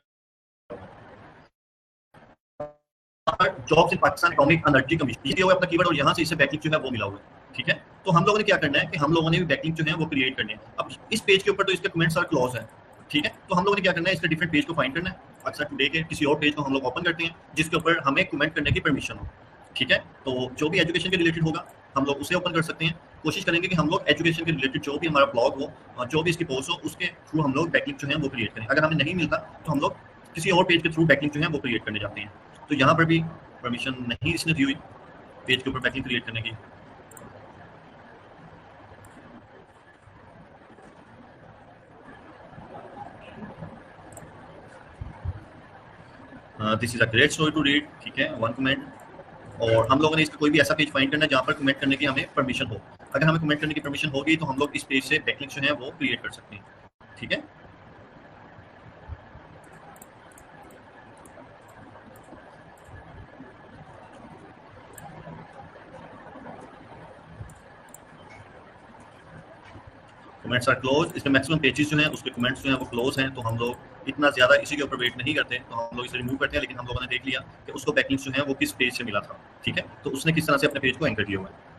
Jobs in Pakistan atomic energy commission ये अपना कीवर्ड और यहाँ से इससे बैकलिंक जो है वो मिला हुआ है, ठीक है। तो हम लोगों ने क्या करना है कि हम लोगों ने भी बैकलिंक जो है वो क्रिएट करनी है। अब इस पेज के ऊपर तो इसके कमेंट्स और क्लॉज है, ठीक है। तो हम लोगों ने क्या करना है, इसके डिफरेंट पेज को फाइंड करना है। अक्सर टुडे के किसी और पेज को हम लोग ओपन करते हैं जिसके ऊपर हमें कमेंट करने की परमिशन हो, ठीक है। तो जो भी एजुकेशन के रिलेटेड होगा हम लोग उसे ओपन कर सकते हैं। कोशिश करेंगे कि हम लोग एजुकेशन के रिलेटेड जो भी हमारा ब्लॉग हो और जो भी इसकी पोस्ट हो उसके थ्रू हम लोग बैकलिंक जो है वो क्रिएट करें। अगर हमें नहीं मिलता तो हम लोग किसी और पेज के थ्रू बैकलिंक जो है वो क्रिएट करने जाते हैं। तो यहाँ पर भी परमिशन नहीं इसने दी हुई पेज के ऊपर बैकलिंक क्रिएट करने की। This is a great story to read, ठीक है, वन कमेंट। और हम लोगों ने इसका कोई भी ऐसा पेज फाइंड करना है जहाँ पर कमेंट करने की हमें परमिशन हो। अगर हमें कमेंट करने की परमिशन होगी तो हम लोग इस पेज से बैकलिंक जो है वो क्रिएट कर सकते हैं, ठीक है। कमेंट्स आर क्लोज, इसके मैक्सिमम पेजेस जो हैं उसके कमेंट्स जो हैं वो क्लोज हैं। तो हम लोग इतना ज़्यादा इसी के ऊपर वेट नहीं करते, तो हम लोग इसे रिमूव करते हैं। लेकिन हम लोगों ने देख लिया कि उसको बैकलिंक्स जो है वो किस पेज से मिला था, ठीक है। तो उसने किस तरह से अपने पेज को एंकर किया हुआ है।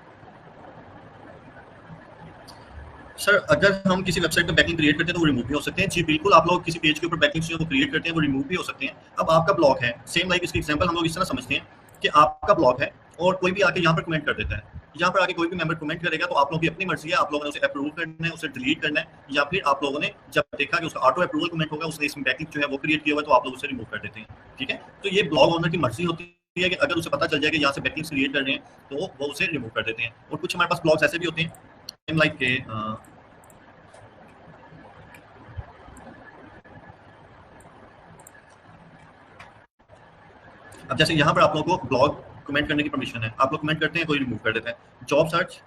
सर अगर हम किसी वेबसाइट पर बैकलिंक क्रिएट करते हैं तो वो रिमूव भी हो सकते हैं। जी बिल्कुल, आप लोग किसी पेज के ऊपर बैकलिंक्स जो है वो क्रिएट करते हैं वो रिमूव भी हो सकते हैं। अब आपका ब्लॉग है, सेम लाइक इसकी एग्जांपल हम लोग इस तरह समझते हैं कि आपका ब्लॉग है और कोई भी आके यहाँ पर कमेंट कर देता है। यहाँ पर आके कोई भी मेंबर कमेंट करेगा तो आप लोगों की अपनी मर्जी है, आप लोगों ने उसे अप्रूव करना है, उसे डिलीट करना है, या फिर आप लोगों ने जब देखा कि उसका ऑटो अप्रूवल कमेंट होगा, उसने इसमें बैकलिंक जो है वो क्रिएट किया हुआ है, तो आप लोग उसे रिमूव कर देते हैं, ठीक है। तो ये ब्लॉग ओनर की मर्जी होती है कि अगर उसे पता चल जाए कि यहाँ से बैकलिंक्स क्रिएट कर रहे हैं तो वो उसे रिमूव कर देते हैं। और कुछ हमारे पास ब्लॉग्स ऐसे भी होते हैं लाइक के अब जैसे यहाँ पर आप लोगों को ब्लॉग कमेंट करने की परमिशन है, आप लोग कमेंट करते हैं, कोई रिमूव कर देता है। जॉब सर्च,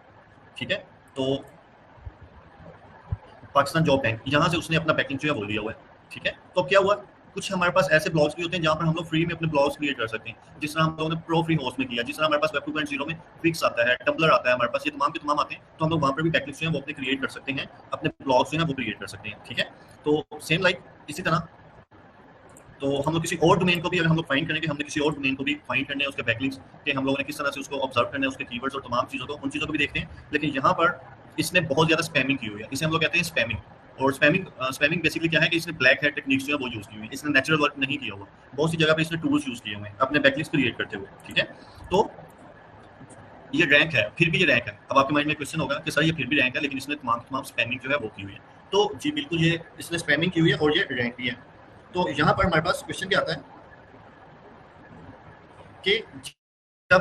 ठीक है, तो पाकिस्तान जॉब बैंक यहाँ से उसने अपना बैकलिंक जो है वो दिया हुआ है, ठीक है। तो अब क्या हुआ, कुछ हमारे पास ऐसे ब्लॉग्स भी होते हैं जहाँ पर हम लोग फ्री में अपने ब्लॉग्स क्रिएट कर सकते हैं, जिस तरह हम लोगों ने प्रो फ्री होस्ट में किया, जिस तरह हमारे पास वेब 2.0 में फिक्स आता है, टम्बलर आता है हमारे पास, ये तमाम के तमाम आते हैं। तो हम लोग वहाँ पर भी बैकलिंक्स जो है वो अपने क्रिएट कर सकते हैं, अपने ब्लॉग्स जो है वो क्रिएट कर सकते हैं, ठीक है। तो सेम लाइक इसी तरह तो हम लोग किसी और डोमेन को भी अगर हम लोग फाइंड करेंगे, हमने किसी और डोमेन को भी फाइंड करने हैं, उसके बैकलिंक्स के हम लोगों ने किस तरह से उसको ऑब्जर्व करना है, उसके कीवर्ड्स और तमाम चीज़ों को, उन चीज़ों को भी देखते हैं। लेकिन यहाँ पर इसने बहुत ज़्यादा स्पैमिंग की हुई है, इसे हम लोग कहते हैं स्पैमिंग। और स्पैमिंग बेसिकली क्या है कि इसने ब्लैक हैट टेक्निक्स जो है वो यूज़ की हुई है, इसने नेचुरल वर्क नहीं किया हुआ। बहुत सी जगह पे इसने टूल्स यूज़ किए हुए हैं अपने बैकलिंक्स क्रिएट करते हुए, ठीक है। तो ये रैंक है, फिर भी ये रैंक है। अब आपके माइंड में क्वेश्चन होगा कि सर ये फिर भी रैंक है लेकिन इसने तमाम स्पैमिंग जो है वो की हुई है। तो जी बिल्कुल, ये इसने स्पैमिंग की हुई है और ये रैंक भी है। तो यहाँ पर हमारे पास क्वेश्चन क्या आता है कि जब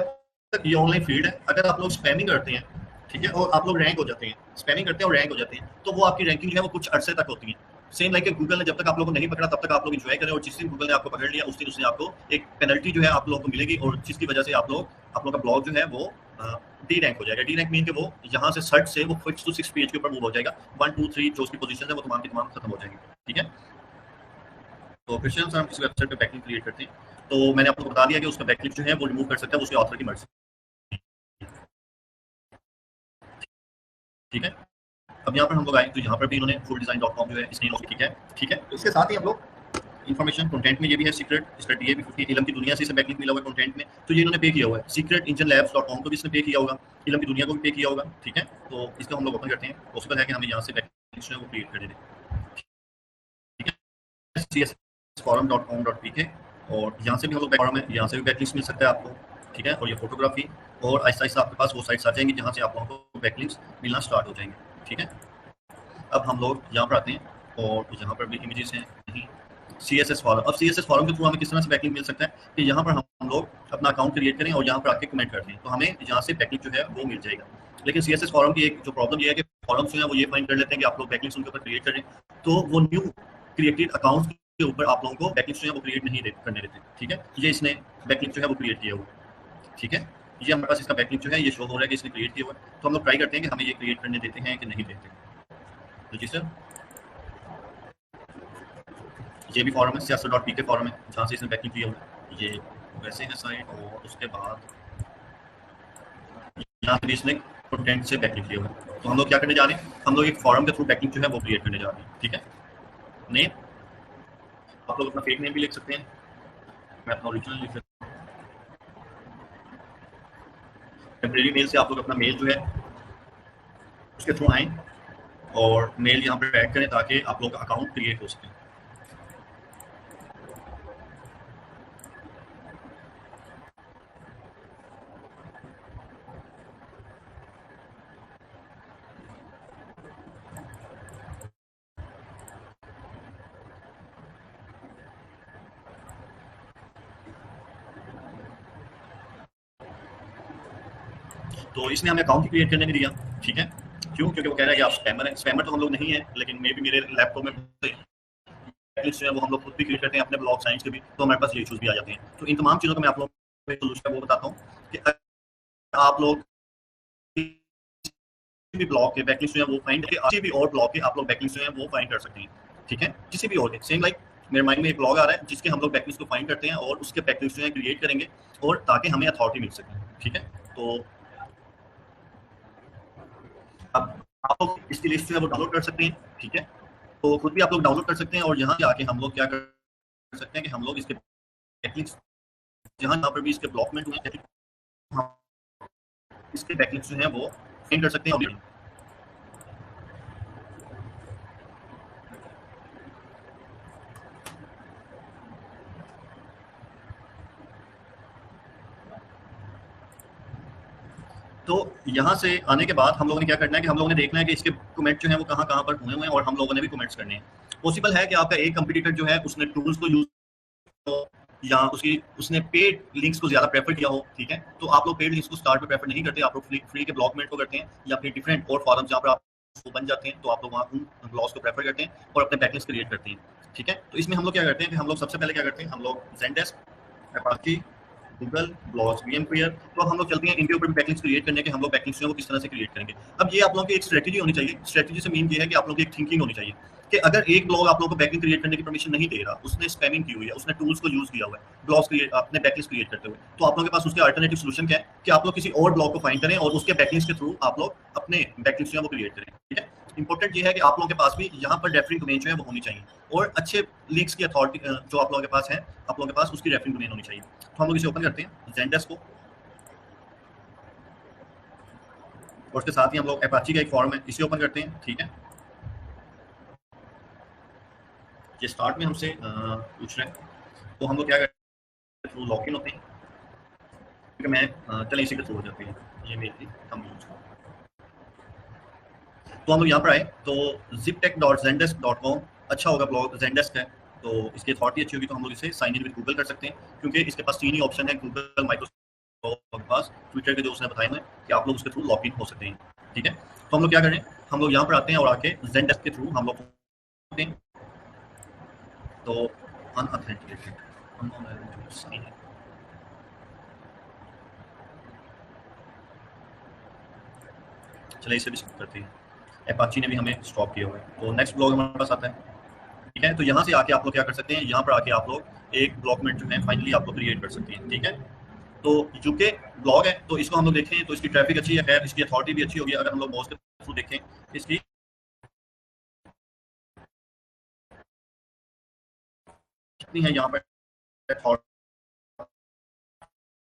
तक ये ऑनलाइन फील्ड है, अगर आप लोग स्पैमिंग करते हैं, ठीक है, और आप लोग रैंक हो जाते हैं, स्पैमिंग करते हैं और रैंक हो जाते हैं, तो वो आपकी रैंकिंग है वो कुछ अरसे तक होती है। सेम लाइक गूगल ने जब तक आप लोगों को नहीं पकड़ा तब तक आप लोग एंजॉय करें, और जिस दिन गूगल ने आपको पकड़ लिया उस दिन उसने आपको एक पेनल्टी जो है आप लोगों को मिलेगी, और जिसकी वजह से आप लोग का ब्लॉग जो है वो डी रैंक हो जाएगा। डी रैंक मीन के वो यहाँ से सर्च से वो 5 to 6 पेज के ऊपर मूव हो जाएगा, 1 2 3 जो उसकी पोजीशन है वो तमाम की तमाम खत्म हो जाएंगी, ठीक है। तो क्वेश्चन हम किसी वेबसाइट पे बैकलिंक क्रिएट करते हैं तो मैंने आपको बता दिया कि उसका बैकलिंक जो है वो रिमूव कर सकता है उसके ऑथर की मर्जी, ठीक है। अब यहाँ पर हम लोग आए तो यहाँ पर भी इन्होंने fulldesign.com जो है इसने ठीक है, ठीक है। तो इसके साथ ही हम लोग इन्फॉर्मेशन कंटेंट में ये भी है सीक्रेट, इसका DA भी 50 इलम की दुनिया से इसे बैकलिंक मिला हुआ है कंटेंट में, तो ये इन्होंने पे किया हुआ है। सीक्रेट इंजन लैब्स.com को भी इसने पे किया होगा, इलम की दुनिया को भी पे किया होगा, ठीक है। तो इसको हम लोग ओपन करते हैं, पॉसिबल है कि हमें यहाँ से बैकलिंक जो है वो क्रिएट कर दें, ठीक है। csforum.com.pk और यहाँ से भी हम लोग फॉरम है, यहाँ से भी बैकलिंक्स मिल सकता है आपको, ठीक है। और ये फोटोग्राफी और आहिस्ता आहिस्ता आपके पास वो साइट्स आ जाएंगी जहाँ से आप लोगों को बैकलिंक्स मिलना स्टार्ट हो जाएंगे, ठीक है। अब हम लोग यहाँ पर आते हैं और यहाँ पर भी इमेजेस हैं, नहीं CSS फॉरम। अब CSS फॉरम के थ्रू हमें किस तरह से बैकलिंक मिल सकता है कि यहाँ पर हम लोग अपना अकाउंट क्रिएट करें और यहाँ पर आके कमेंट करते हैं तो हमें यहाँ से बैकलिंक जो है वो मिल जाएगा। लेकिन CSS फॉरम की एक जो प्रॉब्लम ये है कि फॉरम्स जो है वो ये फाइंड कर लेते हैं कि आप लोग बैकलिंक्स उनके ऊपर क्रिएट करें, तो वो न्यू क्रिएटेड अकाउंट के ऊपर आप लोगों को बैकलिंक्स जो है वो क्रिएट नहीं करने देते, ठीक है। ये इसने बैकलिंक जो है वो क्रिएट किया हुआ, ठीक है। ये हमारे पास इसका बैकलिंक जो है ये शो हो रहा है कि इसने क्रिएट किया हुआ है। तो हम लोग ट्राई करते हैं कि हमें ये क्रिएट करने देते हैं कि नहीं देते। तो जी सर, ये भी फॉरम है, siyaasat.pk फॉरम है जहाँ से इसने बैकिंग किया हुआ है। ये वैसे है साइट, और उसके बाद यहाँ पे भी इसने कंटेंट से बैकिंग किया हुआ है। तो हम लोग क्या करने जा रहे हैं, हम लोग एक फॉरम के थ्रू बैकिंग जो है वो क्रिएट करने जा रहे हैं। ठीक है, नेम आप लोग अपना फेक नेम भी लिख सकते हैं, मैं अपना ओरिजिनल लिख सकता हूँ। टेम्परेरी मेल से आप लोग अपना मेल जो है उसके थ्रू आएँ और मेल यहाँ पे ऐड करें ताकि आप लोग का अकाउंट क्रिएट हो सके। तो इसने हमें अकाउंट क्रिएट करने नहीं दिया। ठीक है, क्यों? क्योंकि वो कह रहा है कि आप स्पैमर हैं। स्पैमर तो हम लोग नहीं है, लेकिन मे भी मेरे लैपटॉप में जो है वो हम लोग खुद भी क्रिएट करते हैं अपने ब्लॉग साइंस के भी, तो हमारे पास ये इशूज़ भी आ जाते हैं। तो इन तमाम चीज़ों का मैं आप लोगों को सोल्यूशन वो बताता हूँ कि आप लोग भी ब्लॉग के बैकलिंक्स जो है वो फाइंड करके किसी भी और ब्लॉग के आप लोग बैकलिंक्स जो है वो फाइंड कर सकते हैं। ठीक है, किसी भी और के सेम लाइक मेरे माइंड में एक ब्लॉग आ रहा है जिसके हम लोग बैकलिंक्स को फाइंड करते हैं और उसके बैकलिंक्स जो है क्रिएट करेंगे, और ताकि हमें अथॉरिटी मिल सके। ठीक है, तो अब आप लोग इसकी लिस्ट जो है वो डाउनलोड कर सकते हैं। ठीक है, तो खुद भी आप लोग डाउनलोड कर सकते हैं, और यहाँ से आके हम लोग क्या कर सकते हैं कि हम लोग इसके बैकलिंक्स जहाँ पर भी इसके ब्लॉकमेंट हुए हैं, हम इसके बैकलिंक्स जो हैं वो फाइंड कर सकते हैं। तो यहाँ से आने के बाद हम लोगों ने क्या करना है कि हम लोगों ने देखना है कि इसके कमेंट जो है वो कहाँ कहाँ पर हुए हुए हैं, और हम लोगों ने भी कमेंट्स करने हैं। पॉसिबल है कि आपका एक कंपटीटर जो है उसने टूल्स को यूज हो, या उसने पेड लिंक्स को ज़्यादा प्रेफर किया हो। ठीक है, तो आप लोग पेड लिंक्स को स्टार्ट में प्रेफर नहीं करते, आप लोग फ्री के ब्लॉकमेंट को करते हैं, या फिर डिफरेंट और फॉरम जहाँ पर आप वो बन जाते हैं, तो आप लोग वहाँ उन ब्लॉग्स को प्रेफर करते हैं और अपने बैकलिंक्स क्रिएट करते हैं। ठीक है, तो इसमें हम लोग क्या करते हैं कि हम लोग सबसे पहले क्या करते हैं, हम लोग ज़ेंडेस्क, अपाची, गूगल ब्लॉग्स, वीएमक्रियर, तो अब हम लोग चलते हैं इनके ऊपर बैकलिंक्स क्रिएट करने के, हम लोग बैकलिंक्स वो किस तरह से क्रिएट करेंगे। अब ये आप लोगों की एक स्ट्रेटजी होनी चाहिए। स्ट्रेटजी से मीन ये है कि आप लोगों की एक थिंकिंग होनी चाहिए कि अगर एक ब्लॉग आप लोगों को बैकलिंक क्रिएट करने की परमिशन नहीं दे रहा, उसने स्पैमिंग की हुई है, उसने टूल्स को यूज किया हुआ है ब्लॉग्स क्रिएट अपने बैकलिंक्स क्रिएट करते हुए, तो आप लोगों के पास उसके अल्टरनेटिव सोल्यूशन क्या है कि आप लोग किसी और ब्लॉग को फाइंड करें और उसके बैकलिंक्स के थ्रू आप लोग अपने बैकलिंक्स वो क्रिएट करें। ठीक है, इंपॉर्टेंट ये है कि आप लोगों के पास भी यहाँ पर रेफरिंग डोमेन जो है वो होनी चाहिए, और अच्छे लिंक्स की अथॉरिटी जो आप लोगों के पास है, आप लोगों के पास उसकी रेफरिंग डोमेन होनी चाहिए। तो हम लोग इसे ओपन करते हैं ज़ेंडेस्क को, और उसके साथ ही हम लोग अपाची का एक फॉर्म है इसे ओपन करते हैं। ठीक है, ये स्टार्ट में हमसे पूछ रहे हैं, तो हम लोग क्या करते हैं, थ्रू लॉगिन होते हैं। क्योंकि मैं चलें इसी के थ्रू हो जाते हैं, ये मेरी हम यूज। तो हम लोग यहाँ पर आए तो ziptech.zendesk.com अच्छा होगा, ब्लॉग zendesk है, तो इसकी अथॉरिटी अच्छी होगी, तो हम लोग इसे साइन इन विद गूगल कर सकते हैं, क्योंकि इसके पास 3 ही ऑप्शन है, गूगल, माइक्रोसॉफ्ट के पास, ट्विटर के जो उसने बताए हुए कि आप लोग उसके थ्रू लॉग इन हो सकते हैं। ठीक है, तो हम लोग क्या करें, हम लोग यहाँ पर आते हैं और आके zendesk के थ्रू हम लोग होते हैं, तो अनऑथेंटिकेटेड साइन इन, चलिए इसे भी स्किप करते हैं। अपाची ने भी हमें स्टॉप किया हुआ है, तो नेक्स्ट ब्लॉग हमारे पास आता है। ठीक है, तो यहाँ से आके आप लोग क्या कर सकते हैं, यहाँ पर आके आप लोग एक ब्लॉकमेंट जो है फाइनली आप लोग क्रिएट कर सकते हैं। ठीक है, तो यूके ब्लॉग है, तो इसको हम लोग देखें तो इसकी ट्रैफिक अच्छी है, खैर इसकी अथॉरिटी भी अच्छी होगी। अगर हम लोग बॉस के थ्रू देखें इसकी कितनी है यहाँ पर अथॉरिटी,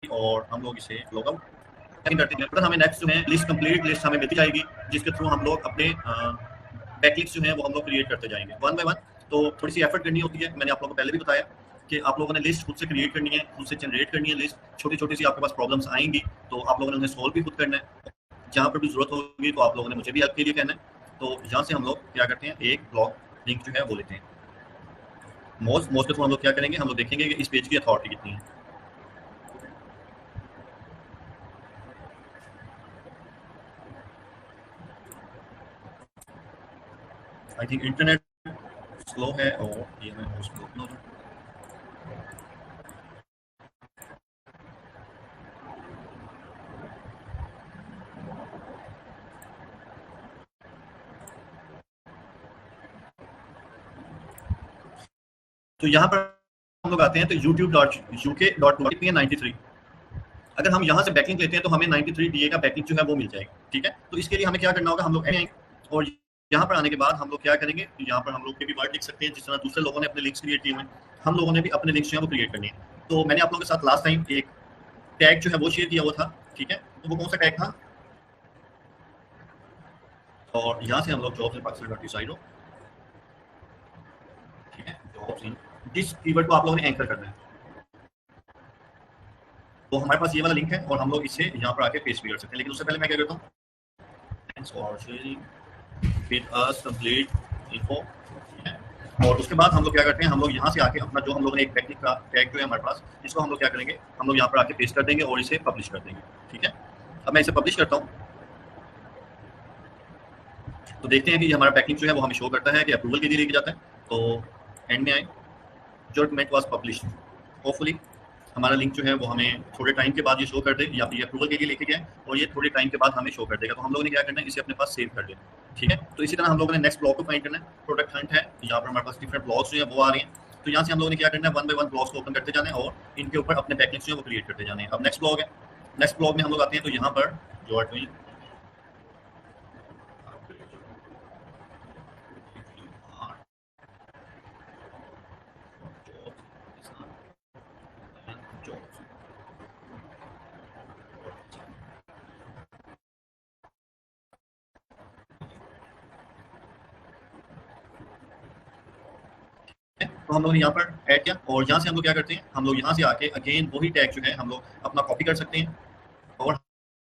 और हम लोग इसे लॉग आउट करते हैं। अगर हमें नेक्स्ट जो है लिस्ट कंप्लीट लिस्ट हमें मिलती जाएगी, जिसके थ्रू हम लोग अपने बैकलिंक्स जो है वो हम लोग क्रिएट करते जाएंगे वन बाय वन। तो थोड़ी सी एफर्ट करनी होती है, मैंने आप लोगों को पहले भी बताया कि आप लोगों ने लिस्ट खुद से क्रिएट करनी है, खुद से जनरेट करनी है लिस्ट। छोटी छोटी सी आपके पास प्रॉब्लम्स आएंगी, तो आप लोगों ने उन्हें सोल्व भी खुद करना है। जहाँ पर भी जरूरत होगी तो आप लोगों ने मुझे भी हेल्प के लिए कहना है। तो यहाँ से हम लोग क्या करते हैं, एक ब्लॉग लिंक जो है वो लेते हैं। मोस्ट के थ्रू हम लोग क्या करेंगे, हम लोग देखेंगे कि इस पेज की अथॉरिटी कितनी है। आई थिंक इंटरनेट स्लो है, और ये मैं मोस्ट तो यहाँ पर हम लोग आते हैं तो youtube.uk.93। अगर हम यहाँ से बैकलिंक लेते हैं तो हमें 93 DA का बैकलिंक जो है वो मिल जाएगा, ठीक है। तो इसके लिए हमें क्या करना होगा, हम लोग आएंगे और यहाँ पर आने के बाद हम लोग क्या करेंगे, यहाँ पर हम लोग के भी वर्ड लिख सकते हैं जिस तरह दूसरे लोगों ने अपने लिंक्स क्रिएट किए हुए हैं, हम लोगों ने भी अपने लिंक्स जो है वो क्रिएट करने हैं। तो मैंने आप लोगों के साथ लास्ट टाइम एक टैग जो है वो शेयर किया हुआ था, ठीक है। तो वो कौन सा टैग था, और यहाँ से हम लोग jobs in Pakistan dot decide हो, ठीक है, जॉब्स इन, जिस कीवर्ड को आप लोगों ने एंकर करना है। तो हमारे पास ये वाला लिंक है और हम लोग इससे यहाँ पर आके पेस्ट भी कर सकते हैं, लेकिन उससे पहले मैं क्या करता हूँ, thanks for sharing with us complete info, और उसके बाद हम लोग क्या करते हैं, हम लोग यहाँ से आके अपना जो हम लोगों ने एक टेक्निक का टैग जो है हमारे पास, इसको हम लोग क्या करेंगे, हम लोग यहाँ पर आके पेस्ट कर देंगे और इसे पब्लिश कर देंगे, ठीक है। अब मैं इसे पब्लिश करता हूँ तो देखते हैं कि ये हमारा बैकलिंक जो है वो हमें शो करता है कि अप्रूवल के लिए लेके जाता है। तो एंड में आए, जो डॉक्यूमेंट वाज पब्लिश, होपफुली हमारा लिंक जो है वो हमें थोड़े टाइम के बाद ये शो कर दे, या फिर ये अप्रूवल के लिए लेके गए और ये थोड़े टाइम के बाद हमें शो कर देगा। तो हम लोगों ने क्या करना है, इसे अपने पास सेव कर लेना, ठीक है। तो इसी तरह हम लोगों ने नेक्स्ट ब्लॉग को फाइंड करना है, प्रोडक्ट हंट है, यहाँ पर हमारे पास डिफरेंट ब्लॉग्स जो है वो आ रहे हैं। तो यहाँ से हम लोगों ने क्या करना है, वन बाय वन ब्लॉग्स को ओपन करते जाना है और इनके ऊपर अपने बैकलिंक्स जो है वो क्रिएट करते जाने हैं। अब नेक्स्ट ब्लॉग है, नेक्स्ट ब्लॉग में हम लोग आते हैं तो यहाँ पर जो तो हम लोग ने यहाँ पर ऐड किया और यहाँ से हम लोग क्या करते हैं, हम लोग यहाँ से आके अगेन वही टैग जो है हम लोग अपना कॉपी कर सकते हैं और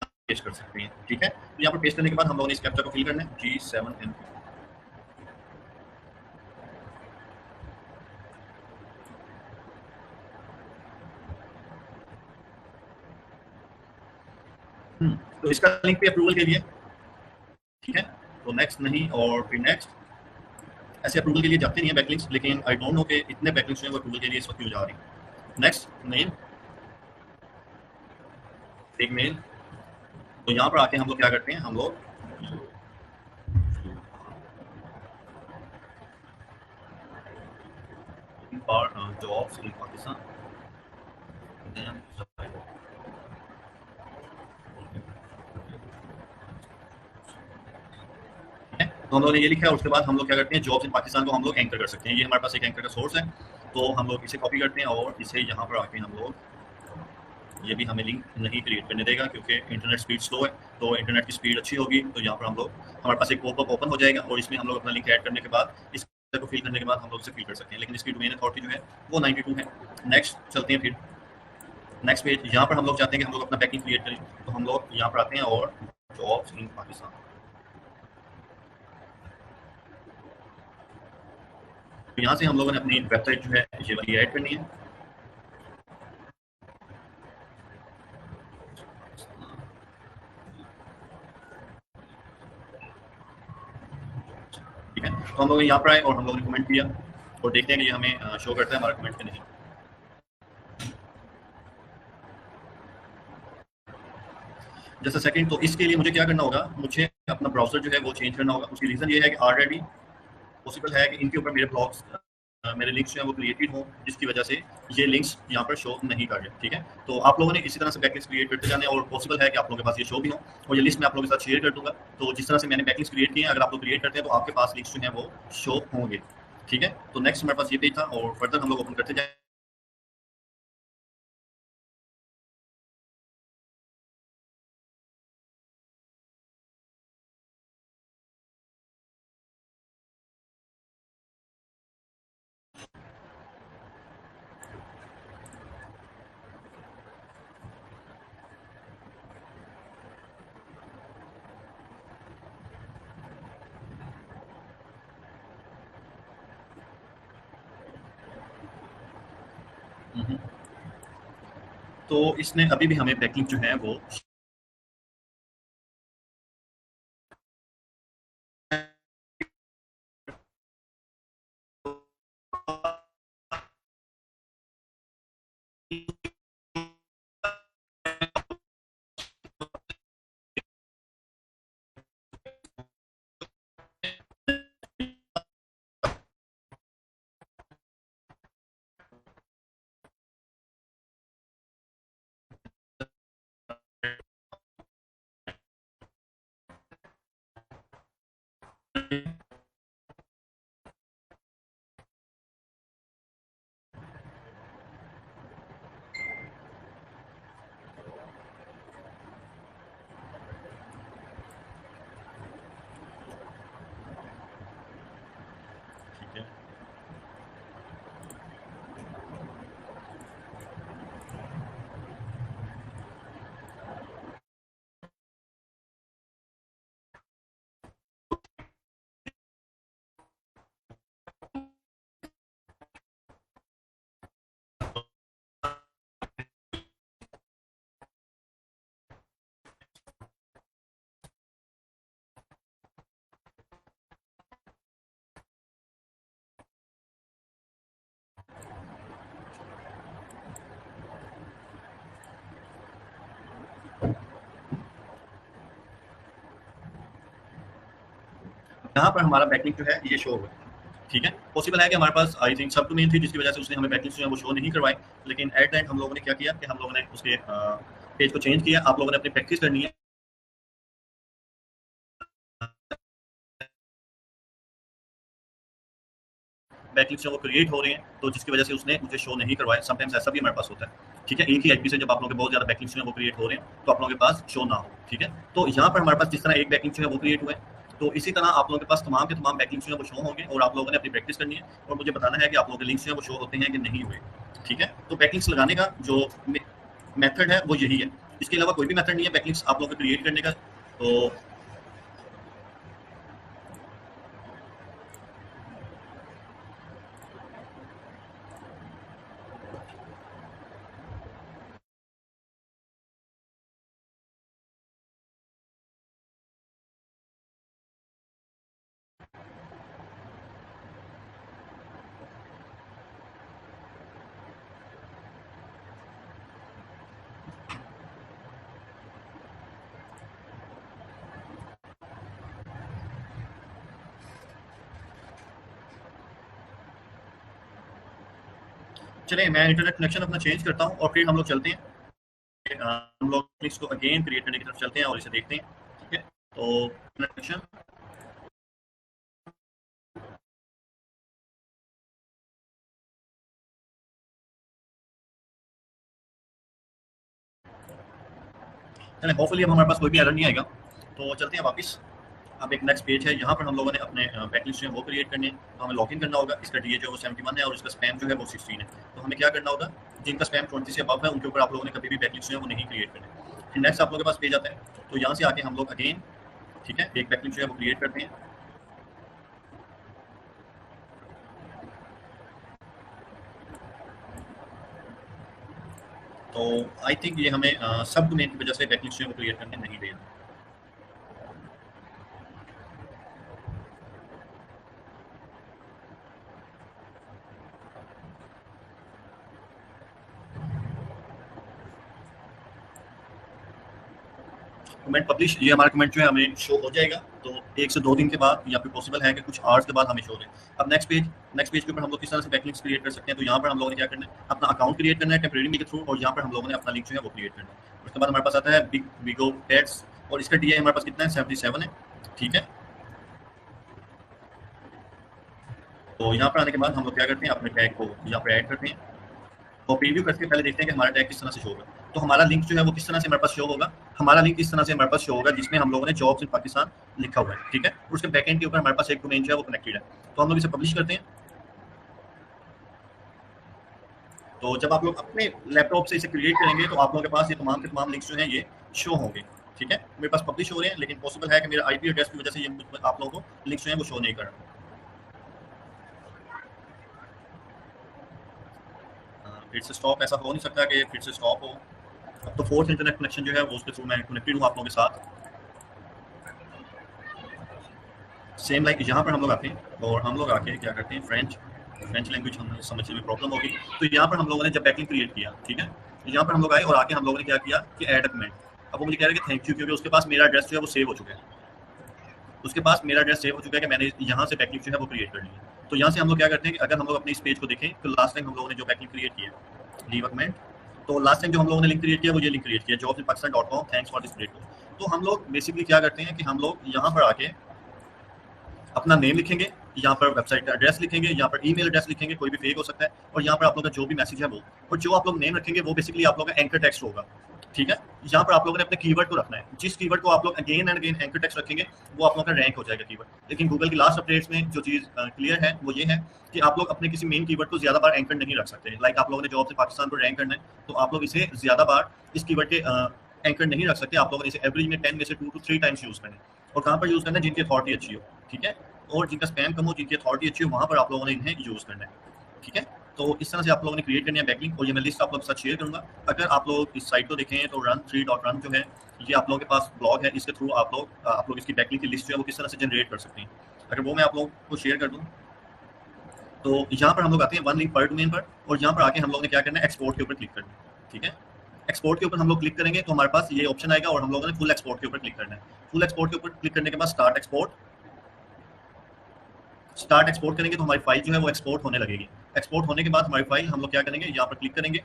पेस्ट कर सकते हैं, ठीक है। तो यहाँ पर पेस्ट करने के बाद हम लोगों ने इस कैप्चा को फिल करना है, G7N। तो इसका लिंक पे अप्रूवल के लिए, ठीक है। तो नेक्स्ट नहीं और फिर नेक्स्ट, ऐसे अप्रूवल के लिए जाते नहीं है बैकलिंक्स, लेकिन आई डोंट नो कि इतने बैकलिंक्स जो है वो अप्रूवल के लिए इस वक्त क्यों जा रही है। नेक्स्ट मेल, एक मेल। तो यहाँ पर आके हम लोग क्या करते हैं, हम लोग जॉब्स इन पाकिस्तान, तो हम लोगों ने ये लिखा है। उसके बाद हम लोग क्या करते हैं, जॉब्स इन पाकिस्तान को हम लोग एंकर कर सकते हैं। ये हमारे पास एक एंकर का सोर्स है, तो हम लोग इसे कॉपी करते हैं और इसे यहाँ पर आके हम लोग, ये भी हमें लिंक नहीं क्रिएट करने देगा क्योंकि इंटरनेट स्पीड स्लो है। तो इंटरनेट की स्पीड अच्छी होगी तो यहाँ पर हम लोग, हमारे पास एक पॉपअप ओपन हो जाएगा और इसमें हम लोग अपना लिंक ऐड करने के बाद, इस को फिल करने के बाद हम लोग इसे फिल कर सकते हैं, लेकिन इसकी डोमेन अथॉरिटी जो है वो 92 है। नेक्स्ट चलते हैं, फिर नेक्स्ट पेज, यहाँ पर हम लोग चाहते हैं कि हम लोग अपना बैकलिंक क्रिएट करें, तो हम लोग यहाँ पर आते हैं और जॉब्स इन पाकिस्तान, तो यहाँ से हम लोगों ने अपनी वेबसाइट जो है ये वाली ऐड करनी है। ठीक है, तो हम लोग यहाँ पर आए और हम लोगों ने कमेंट किया और देखते हैं कि ये हमें शो करता है हमारा कमेंट कि नहीं। जैसे सेकंड, तो इसके लिए मुझे क्या करना होगा, मुझे अपना ब्राउजर जो है वो चेंज करना होगा। उसकी रीज़न ये है कि ऑलरेडी पॉसिबल है कि इनके ऊपर मेरे ब्लॉग्स, मेरे लिंक्स जो हैं वो क्रिएटेड हों, जिसकी वजह से ये लिंक्स यहाँ पर शो नहीं कर रहे, ठीक है। तो आप लोगों ने इसी तरह से बैकलिंक्स क्रिएट करते जाने और पॉसिबल है कि आप लोगों के पास ये शो भी हो, और ये लिस्ट मैं आप लोगों के साथ शेयर कर दूंगा। तो जिस तरह से मैंने बैकलिंक्स क्रिएट किए हैं, अगर आप लोग क्रिएट करते हैं तो आपके पास लिंक्स जो हैं वो शो होंगे, ठीक है। तो नेक्स्ट हमारे पास ये पेज था और फर्दर हम लोग ओपन करते जाए। तो इसने अभी भी हमें बैकलिंक जो है वो यहाँ पर हमारा बैकलिंक जो है ये शो हुआ, ठीक है। पॉसिबल है कि हमारे पास आई थिंक सब डोमेन थी जिसकी वजह से उसने हमें बैकलिंक जो है वो शो नहीं करवाए, लेकिन एट द एंड हम लोगों ने क्या किया कि हम लोगों ने उसके पेज को चेंज किया। आप लोगों ने अपनी प्रैक्टिस करनी है, बैकलिंक्स जो वो क्रिएट हो रहे हैं तो जिसकी वजह से उसने मुझे शो नहीं करवाया। समटाइम्स ऐसा भी हमारे पास होता है, ठीक है। एक ही आईपी से जब आप लोगों के बहुत ज़्यादा बैकलिंक्स जो है वो क्रिएट हो रहे हैं तो आप लोगों के पास शो ना हो, ठीक है। तो यहाँ पर हमारे पास जिस तरह एक बैकलिंक जो है वो क्रिएट हुआ है, तो इसी तरह आप लोगों के पास तमाम के तमाम बैकलिंक्स जो है वो शो होंगे और आप लोगों ने अपनी प्रैक्टिस करनी है और मुझे बताना है कि आप लोगों के लिंक्स जो है वो शो होते हैं कि नहीं हुए, ठीक है। तो बैकलिंक्स लगाने का जो मेथड है वो यही है, इसके अलावा कोई भी मेथड नहीं है बैकलिंक्स आप लोगों को क्रिएट करने का। तो चलिए मैं इंटरनेट कनेक्शन अपना चेंज करता हूँ और फिर हम लोग चलते हैं, हम लोग लिंक्स को अगेन क्रिएट करने की तरफ चलते हैं और इसे देखते हैं, ठीक है। तो कनेक्शन चलें, होपफुली अब हमारे पास कोई भी एरर नहीं आएगा। तो चलते हैं वापस। अब एक नेक्स्ट पेज है, यहाँ पर हम लोगों ने अपने बैकलिस्ट जो है वो क्रिएट करने हैं, तो हमें लॉगिन करना होगा। इसका डीए जो है वो 71 है और इसका स्पैम जो है वो 16 है। तो हमें क्या करना होगा, जिनका स्पैम 20 से अबव है उनके ऊपर आप लोगों ने कभी भी बैकलिस्ट जो है वो नहीं क्रिएट करने। फिर नेक्स्ट आप लोगों के पास पेज आता है, तो यहाँ से आके हम लोग अगेन, ठीक है, एक बैकलिस्ट जो है वो क्रिएट करते हैं। तो आई थिंक ये हमें सब डोमेन की वजह से बैकलिस्ट जो है वो क्रिएट करने नहीं देगा। कमेंट पब्लिश, ये हमारा कमेंट जो है हमें शो हो जाएगा, तो 1 से 2 दिन के बाद या फिर पॉसिबल है कि कुछ आवर्स के बाद हमें शो हो जाए। अब नेक्स्ट पेज के ऊपर हम लोग किस तरह से बैकलिंक्स क्रिएट कर सकते हैं। तो यहाँ पर हम लोगों ने क्या करना है, अपना अकाउंट क्रिएट करना है टेम्परेरी के थ्रू, और यहाँ पर हम लोगों ने अपना लिंक जो है वो क्रिएट करना है। उसके बाद हमारे पास आता है बिगो एड्स और इसका डीआई हमारे पास कितना है, 77 है, ठीक है। तो यहाँ पर आने के बाद हम लोग क्या करते हैं, अपने टैग को यहाँ पर ऐड करते हैं और प्रीव्यू करके पहले देखते हैं कि हमारा टैग किस तरह से शो होगा। तो हमारा लिंक जो है वो किस तरह से हमारे पास शो होगा, हमारा लिंक इस तरह से हमारे पास शो होगा जिसमें हम लोगों ने जॉब्स इन पाकिस्तान लिखा हुआ है, ठीक है। उसके बैकएंड के ऊपर हमारे पास एक डोमेन जो है वो कनेक्टेड है, तो हम लोग इसे पब्लिश करते हैं। तो जब आप लोग अपने लैपटॉप से इसे क्रिएट करेंगे तो आप लोगों के पास ये तमाम के तमाम लिंक्स जो हैं ये शो होंगे, ठीक है। मेरे पास पब्लिश हो रहे हैं, लेकिन पॉसिबल है कि मेरा आईपी एड्रेस की वजह से ये आप लोगों को लिंक्स जो हैं वो शो नहीं कर रहा। फिर से स्टॉप ऐसा हो नहीं सकता कि फिर से स्टॉप हो। अब तो फोर्थ इंटरनेट कनेक्शन जो है वो उसके थ्रू मैं कनेक्टेड हूँ आप लोगों के साथ। सेम लाइक यहाँ पर हम लोग आते हैं और हम लोग आके क्या करते हैं, फ्रेंच लैंग्वेज हमें समझने में प्रॉब्लम होगी। तो यहाँ पर हम लोगों ने जब बैकलिंक क्रिएट किया, ठीक है, यहाँ पर हम लोग आए और आके हम लोगों ने क्या किया कि ऐड कमेंट। अब वो मुझे कह रहे हैं कि थैंक यू, क्योंकि उसके पास मेरा एड्रेस जो है वो सेव हो चुका है, उसके पास मेरा एड्रेस सेव हो चुका है कि मैंने यहाँ से बैकलिंक जो है वो क्रिएट कर लिया। तो यहाँ से हम लोग क्या करते हैं कि अगर हम लोग अपने इस पेज को देखें तो लास्ट टाइम हम लोगों ने जो बैकलिंक क्रिएट किया, लीव अ कमेंट, तो लास्ट टाइम जो हम लोगों ने लिंक क्रिएट किया वो ये लिंक क्रिएट किया, jobsinpakistan.com, thanks for this great course. तो हम लोग बेसिकली क्या करते हैं कि हम लोग यहाँ पर आके अपना नेम लिखेंगे, यहाँ पर वेबसाइट का एड्रेस लिखेंगे, यहाँ पर ईमेल एड्रेस लिखेंगे, कोई भी फेक हो सकता है, और यहाँ पर आप लोग का जो भी मैसेज है वो, और जो आप लोग नेम रखेंगे वो बेसिकली आप लोग का एंकर टेक्स्ट होगा, ठीक है। यहाँ पर आप लोगों ने अपने कीवर्ड को रखना है, जिस कीवर्ड को आप लोग again and again anchor text रखेंगे वो आप लोगों का रैंक हो जाएगा कीवर्ड। लेकिन गूगल की लास्ट अपडेट्स में जो चीज़ क्लियर है वो ये है कि आप लोग अपने किसी मेन कीवर्ड को ज्यादा बार एंकर नहीं रख सकते। लाइक आप लोगों ने जॉब से पाकिस्तान को रैंक करना है तो आप लोग इसे ज्यादा बार इस कीवर्ड के एंकर नहीं रख सकते। आप लोगों ने इसे एवरेज में 10 में से 2 to 3 टाइम्स यूज करना है, और कहाँ पर यूज करना है, जिनकी अथॉरिटी अच्छी हो, ठीक है, और जिनका स्पैम कम हो, जिनकी अथॉरिटी अच्छी हो, वहाँ पर आप लोगों ने इन्हें यूज करना है, ठीक है। तो इस तरह से आप लोगों ने क्रिएट करनी है बैकलिंक, और ये मैं लिस्ट आप लोगों के साथ शेयर करूंगा। अगर आप लोग इस साइट को देखें तो run3.run जो है ये आप लोगों के पास ब्लॉग है, इसके थ्रू आप लोग इसकी बैकलिंक की लिस्ट जो है वो किस तरह से जनरेट कर सकते हैं। अगर वो मैं आप लोगों को शेयर कर दूँ तो यहाँ पर हम लोग आते हैं वन लिंक पर डोमेन पर, और यहाँ पर आके हम लोग ने क्या करना है, एक्सपोर्ट के ऊपर क्लिक करना है, ठीक है। एक्सपोर्ट के ऊपर हम लोग क्लिक करेंगे तो हमारे पास ये ऑप्शन आएगा और हम लोगों ने फुल एक्सपोर्ट के ऊपर क्लिक करना है। फुल एक्सपोर्ट के ऊपर क्लिक करने के बाद स्टार्ट एक्सपोर्ट करेंगे तो हमारी फाइल जो है वो एक्सपोर्ट होने लगेगी। एक्सपोर्ट होने के बाद हमारी फाइल हम लोग क्या करेंगे, यहाँ पर क्लिक करेंगे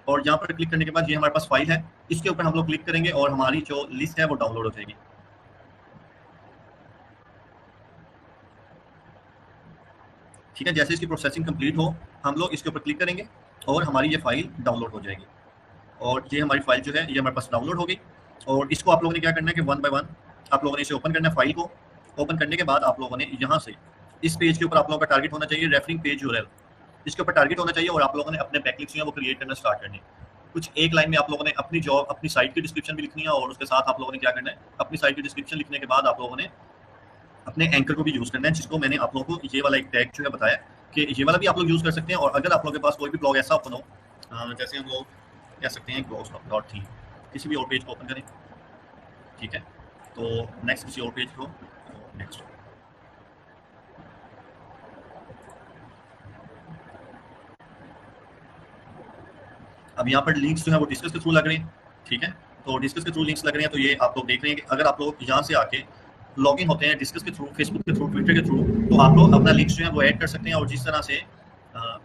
और यहाँ पर क्लिक करने के बाद ये हमारे पास फाइल है, इसके ऊपर हम लोग क्लिक करेंगे और हमारी जो लिस्ट है वो डाउनलोड हो जाएगी। ठीक है, जैसे इसकी प्रोसेसिंग कंप्लीट हो हम लोग इसके ऊपर क्लिक करेंगे और हमारी ये फाइल डाउनलोड हो जाएगी। और ये हमारी फाइल जो है ये हमारे पास डाउनलोड हो गई। और इसको आप लोगों ने क्या करना है कि वन बाय वन आप लोगों ने इसे ओपन करना है। फाइल को ओपन करने के बाद आप लोगों ने यहाँ से इस पेज के ऊपर आप लोगों का टारगेट होना चाहिए रेफरिंग पेज यूआरएल, इसके ऊपर टारगेट होना चाहिए और आप लोगों ने अपने बैकलिंक्स जो है वो क्रिएट करना स्टार्ट करनी है। कुछ एक लाइन में आप लोगों ने अपनी जॉब अपनी साइट की डिस्क्रिप्शन भी लिखनी है और उसके साथ आप लोगों ने क्या करना है, अपनी साइट की डिस्क्रिप्शन लिखने के बाद आप लोगों ने अपने एंकर को भी यूज करना है, जिसको मैंने आप लोगों को ये वाला एक टैग जो है बताया कि ये वाला भी आप लोग यूज कर सकते हैं। और अगर आप लोगों के पास कोई भी ब्लॉग ऐसा ओपन हो, जैसे हम लोग कह सकते हैं blogs.theme, किसी भी और पेज को ओपन करें, ठीक है, तो नेक्स्ट किसी और पेज को नेक्स्ट, अब यहाँ पर लिंक्स जो है वो डिस्कस के थ्रू लग रहे हैं। ठीक है, तो डिस्कस के थ्रू लिंक्स लग रहे हैं, तो ये आप लोग देख रहे हैं कि अगर आप लोग यहाँ से आके लॉगिन होते हैं डिस्कस के थ्रू, फेसबुक के थ्रू, ट्विटर के थ्रू, तो आप लोग अपना लिंक्स जो है वो ऐड कर सकते हैं और जिस तरह से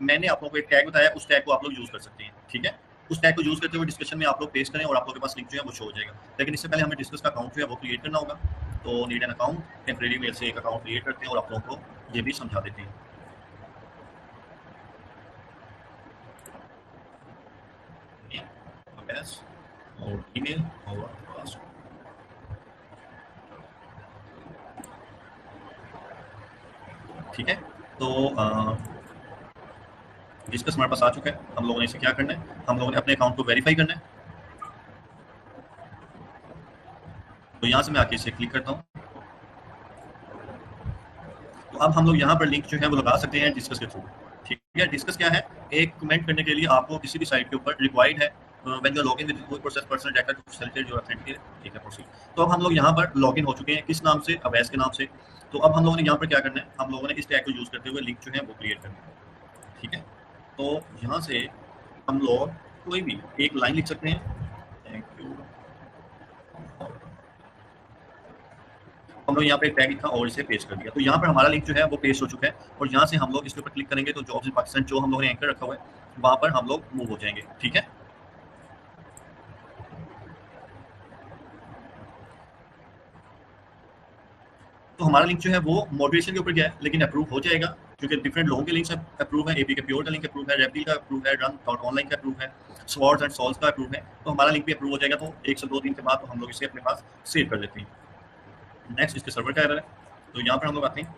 मैंने आप लोगों को एक टैग बताया उस टैग को आप लोग यूज कर सकते हैं। ठीक है, उस टैग को यूज करते हुए डिस्कशन में आप लोग पेस्ट करें और आप लोगों के पास लिंक जो है वो शो हो जाएगा। लेकिन इससे पहले हमें डिस्कस का अकाउंट जो है वो क्रिएट करना होगा। तो need an account, temporary mail से एक अकाउंट क्रिएट करते हैं और आप लोगों को ये भी समझा देते हैं। और ईमेल और पासवर्ड, ठीक है। तो डिस्कस हमारे पास आ चुका है। हम लोगों ने इसे क्या करना है, हम लोगों ने अपने अकाउंट को वेरीफाई करना है। तो यहाँ से मैं आके इसे क्लिक करता हूँ। तो अब हम लोग यहाँ पर लिंक जो है वो लगा सकते हैं डिस्कस के थ्रू। ठीक है, डिस्कस क्या है, एक कमेंट करने के लिए आपको किसी भी साइट के ऊपर रिक्वायर्ड है when you are login with कोई process personal data to facilitate your authenticate. ठीक है, प्रोसीड। तो अब हम लोग यहाँ पर लॉगिन हो चुके हैं, किस नाम से, अवैस के नाम से। तो अब हम लोगों ने यहाँ पर क्या करना है, हम लोगों ने इस टैग को यूज करते हुए लिंक जो है वो क्रिएट करना है। ठीक है, तो यहाँ से हम लोग कोई भी एक लाइन लिख सकते हैं, थैंक यू। हम लोग यहाँ पे एक टैग लिखा और इसे पेस्ट कर दिया। तो यहाँ पर हमारा लिंक जो है वो पेस्ट हो चुका है और यहाँ से हम लोग इसके ऊपर क्लिक करेंगे तो जॉब्स इन पाकिस्तान जो हम लोगों ने एंकर रखा हुआ है वहाँ पर हम लोग मूव हो जाएंगे। ठीक है, तो हमारा लिंक जो है वो मॉडरेशन के ऊपर गया है लेकिन अप्रूव हो जाएगा क्योंकि डिफरेंट लोगों के लिंक्स अप्रूव है। एपी के प्योर का लिंक अप्रूव है, रेपडील का अप्रूव है, run.online का अप्रूव है, स्वॉर्ड्स एंड सॉल्स का अप्रूव है। तो हमारा लिंक भी अप्रूव हो जाएगा। तो 1 से 2 दिन के बाद तो हम लोग इसे अपने पास सेव कर लेते हैं। नेक्स्ट इसके सर्वर का एरर है, तो यहाँ पर हम लोग आते हैं।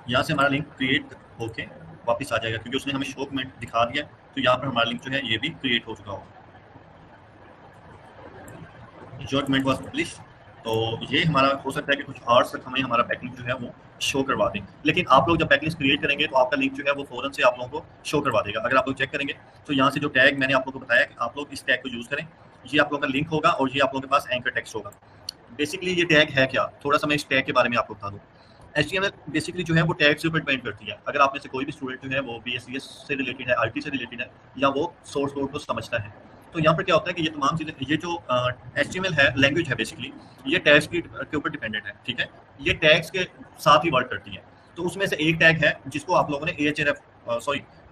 यहाँ से हमारा लिंक क्रिएट होके वापस आ जाएगा क्योंकि उसने हमें शो कमेंट दिखा दिया। तो यहाँ पर हमारा लिंक जो है ये भी क्रिएट हो चुका होगा। जो कमेंट वाज पब्लिश, तो ये हमारा हो सकता है कि कुछ आवर्स तक हमें हमारा बैकलिंक जो है वो शो करवा दें। लेकिन आप लोग जब बैकलिंक क्रिएट करेंगे तो आपका लिंक जो है वो फौरन से आप लोगों को शो करवा देगा। अगर आप लोग चेक करेंगे तो यहाँ से जो टैग मैंने आप लोगों को बताया कि आप लोग इस टैग को यूज़ करें, ये आप लोगों का लिंक होगा और ये आप लोगों के पास एंकर टेक्स्ट होगा। बेसिकली ये टैग है क्या, थोड़ा सा मैं इस टैग के बारे में आपको बता दूँ। HTML बेसिकली जो है वो टैग से ऊपर डिपेंड करती है। अगर आप में से कोई भी स्टूडेंट जो है वो BSc से रिलेटेड है, IT से रिलेटेड है या वो सोर्स कोड को समझता है, तो यहाँ पर क्या होता है कि ये तमाम चीज़ें, ये जो HTML है लैंग्वेज है बेसिकली, ये टैग्स के ऊपर डिपेंडेंट है। ठीक है, ये टैग्स के साथ ही वर्क करती है। तो उसमें से एक टैग है जिसको आप लोगों ने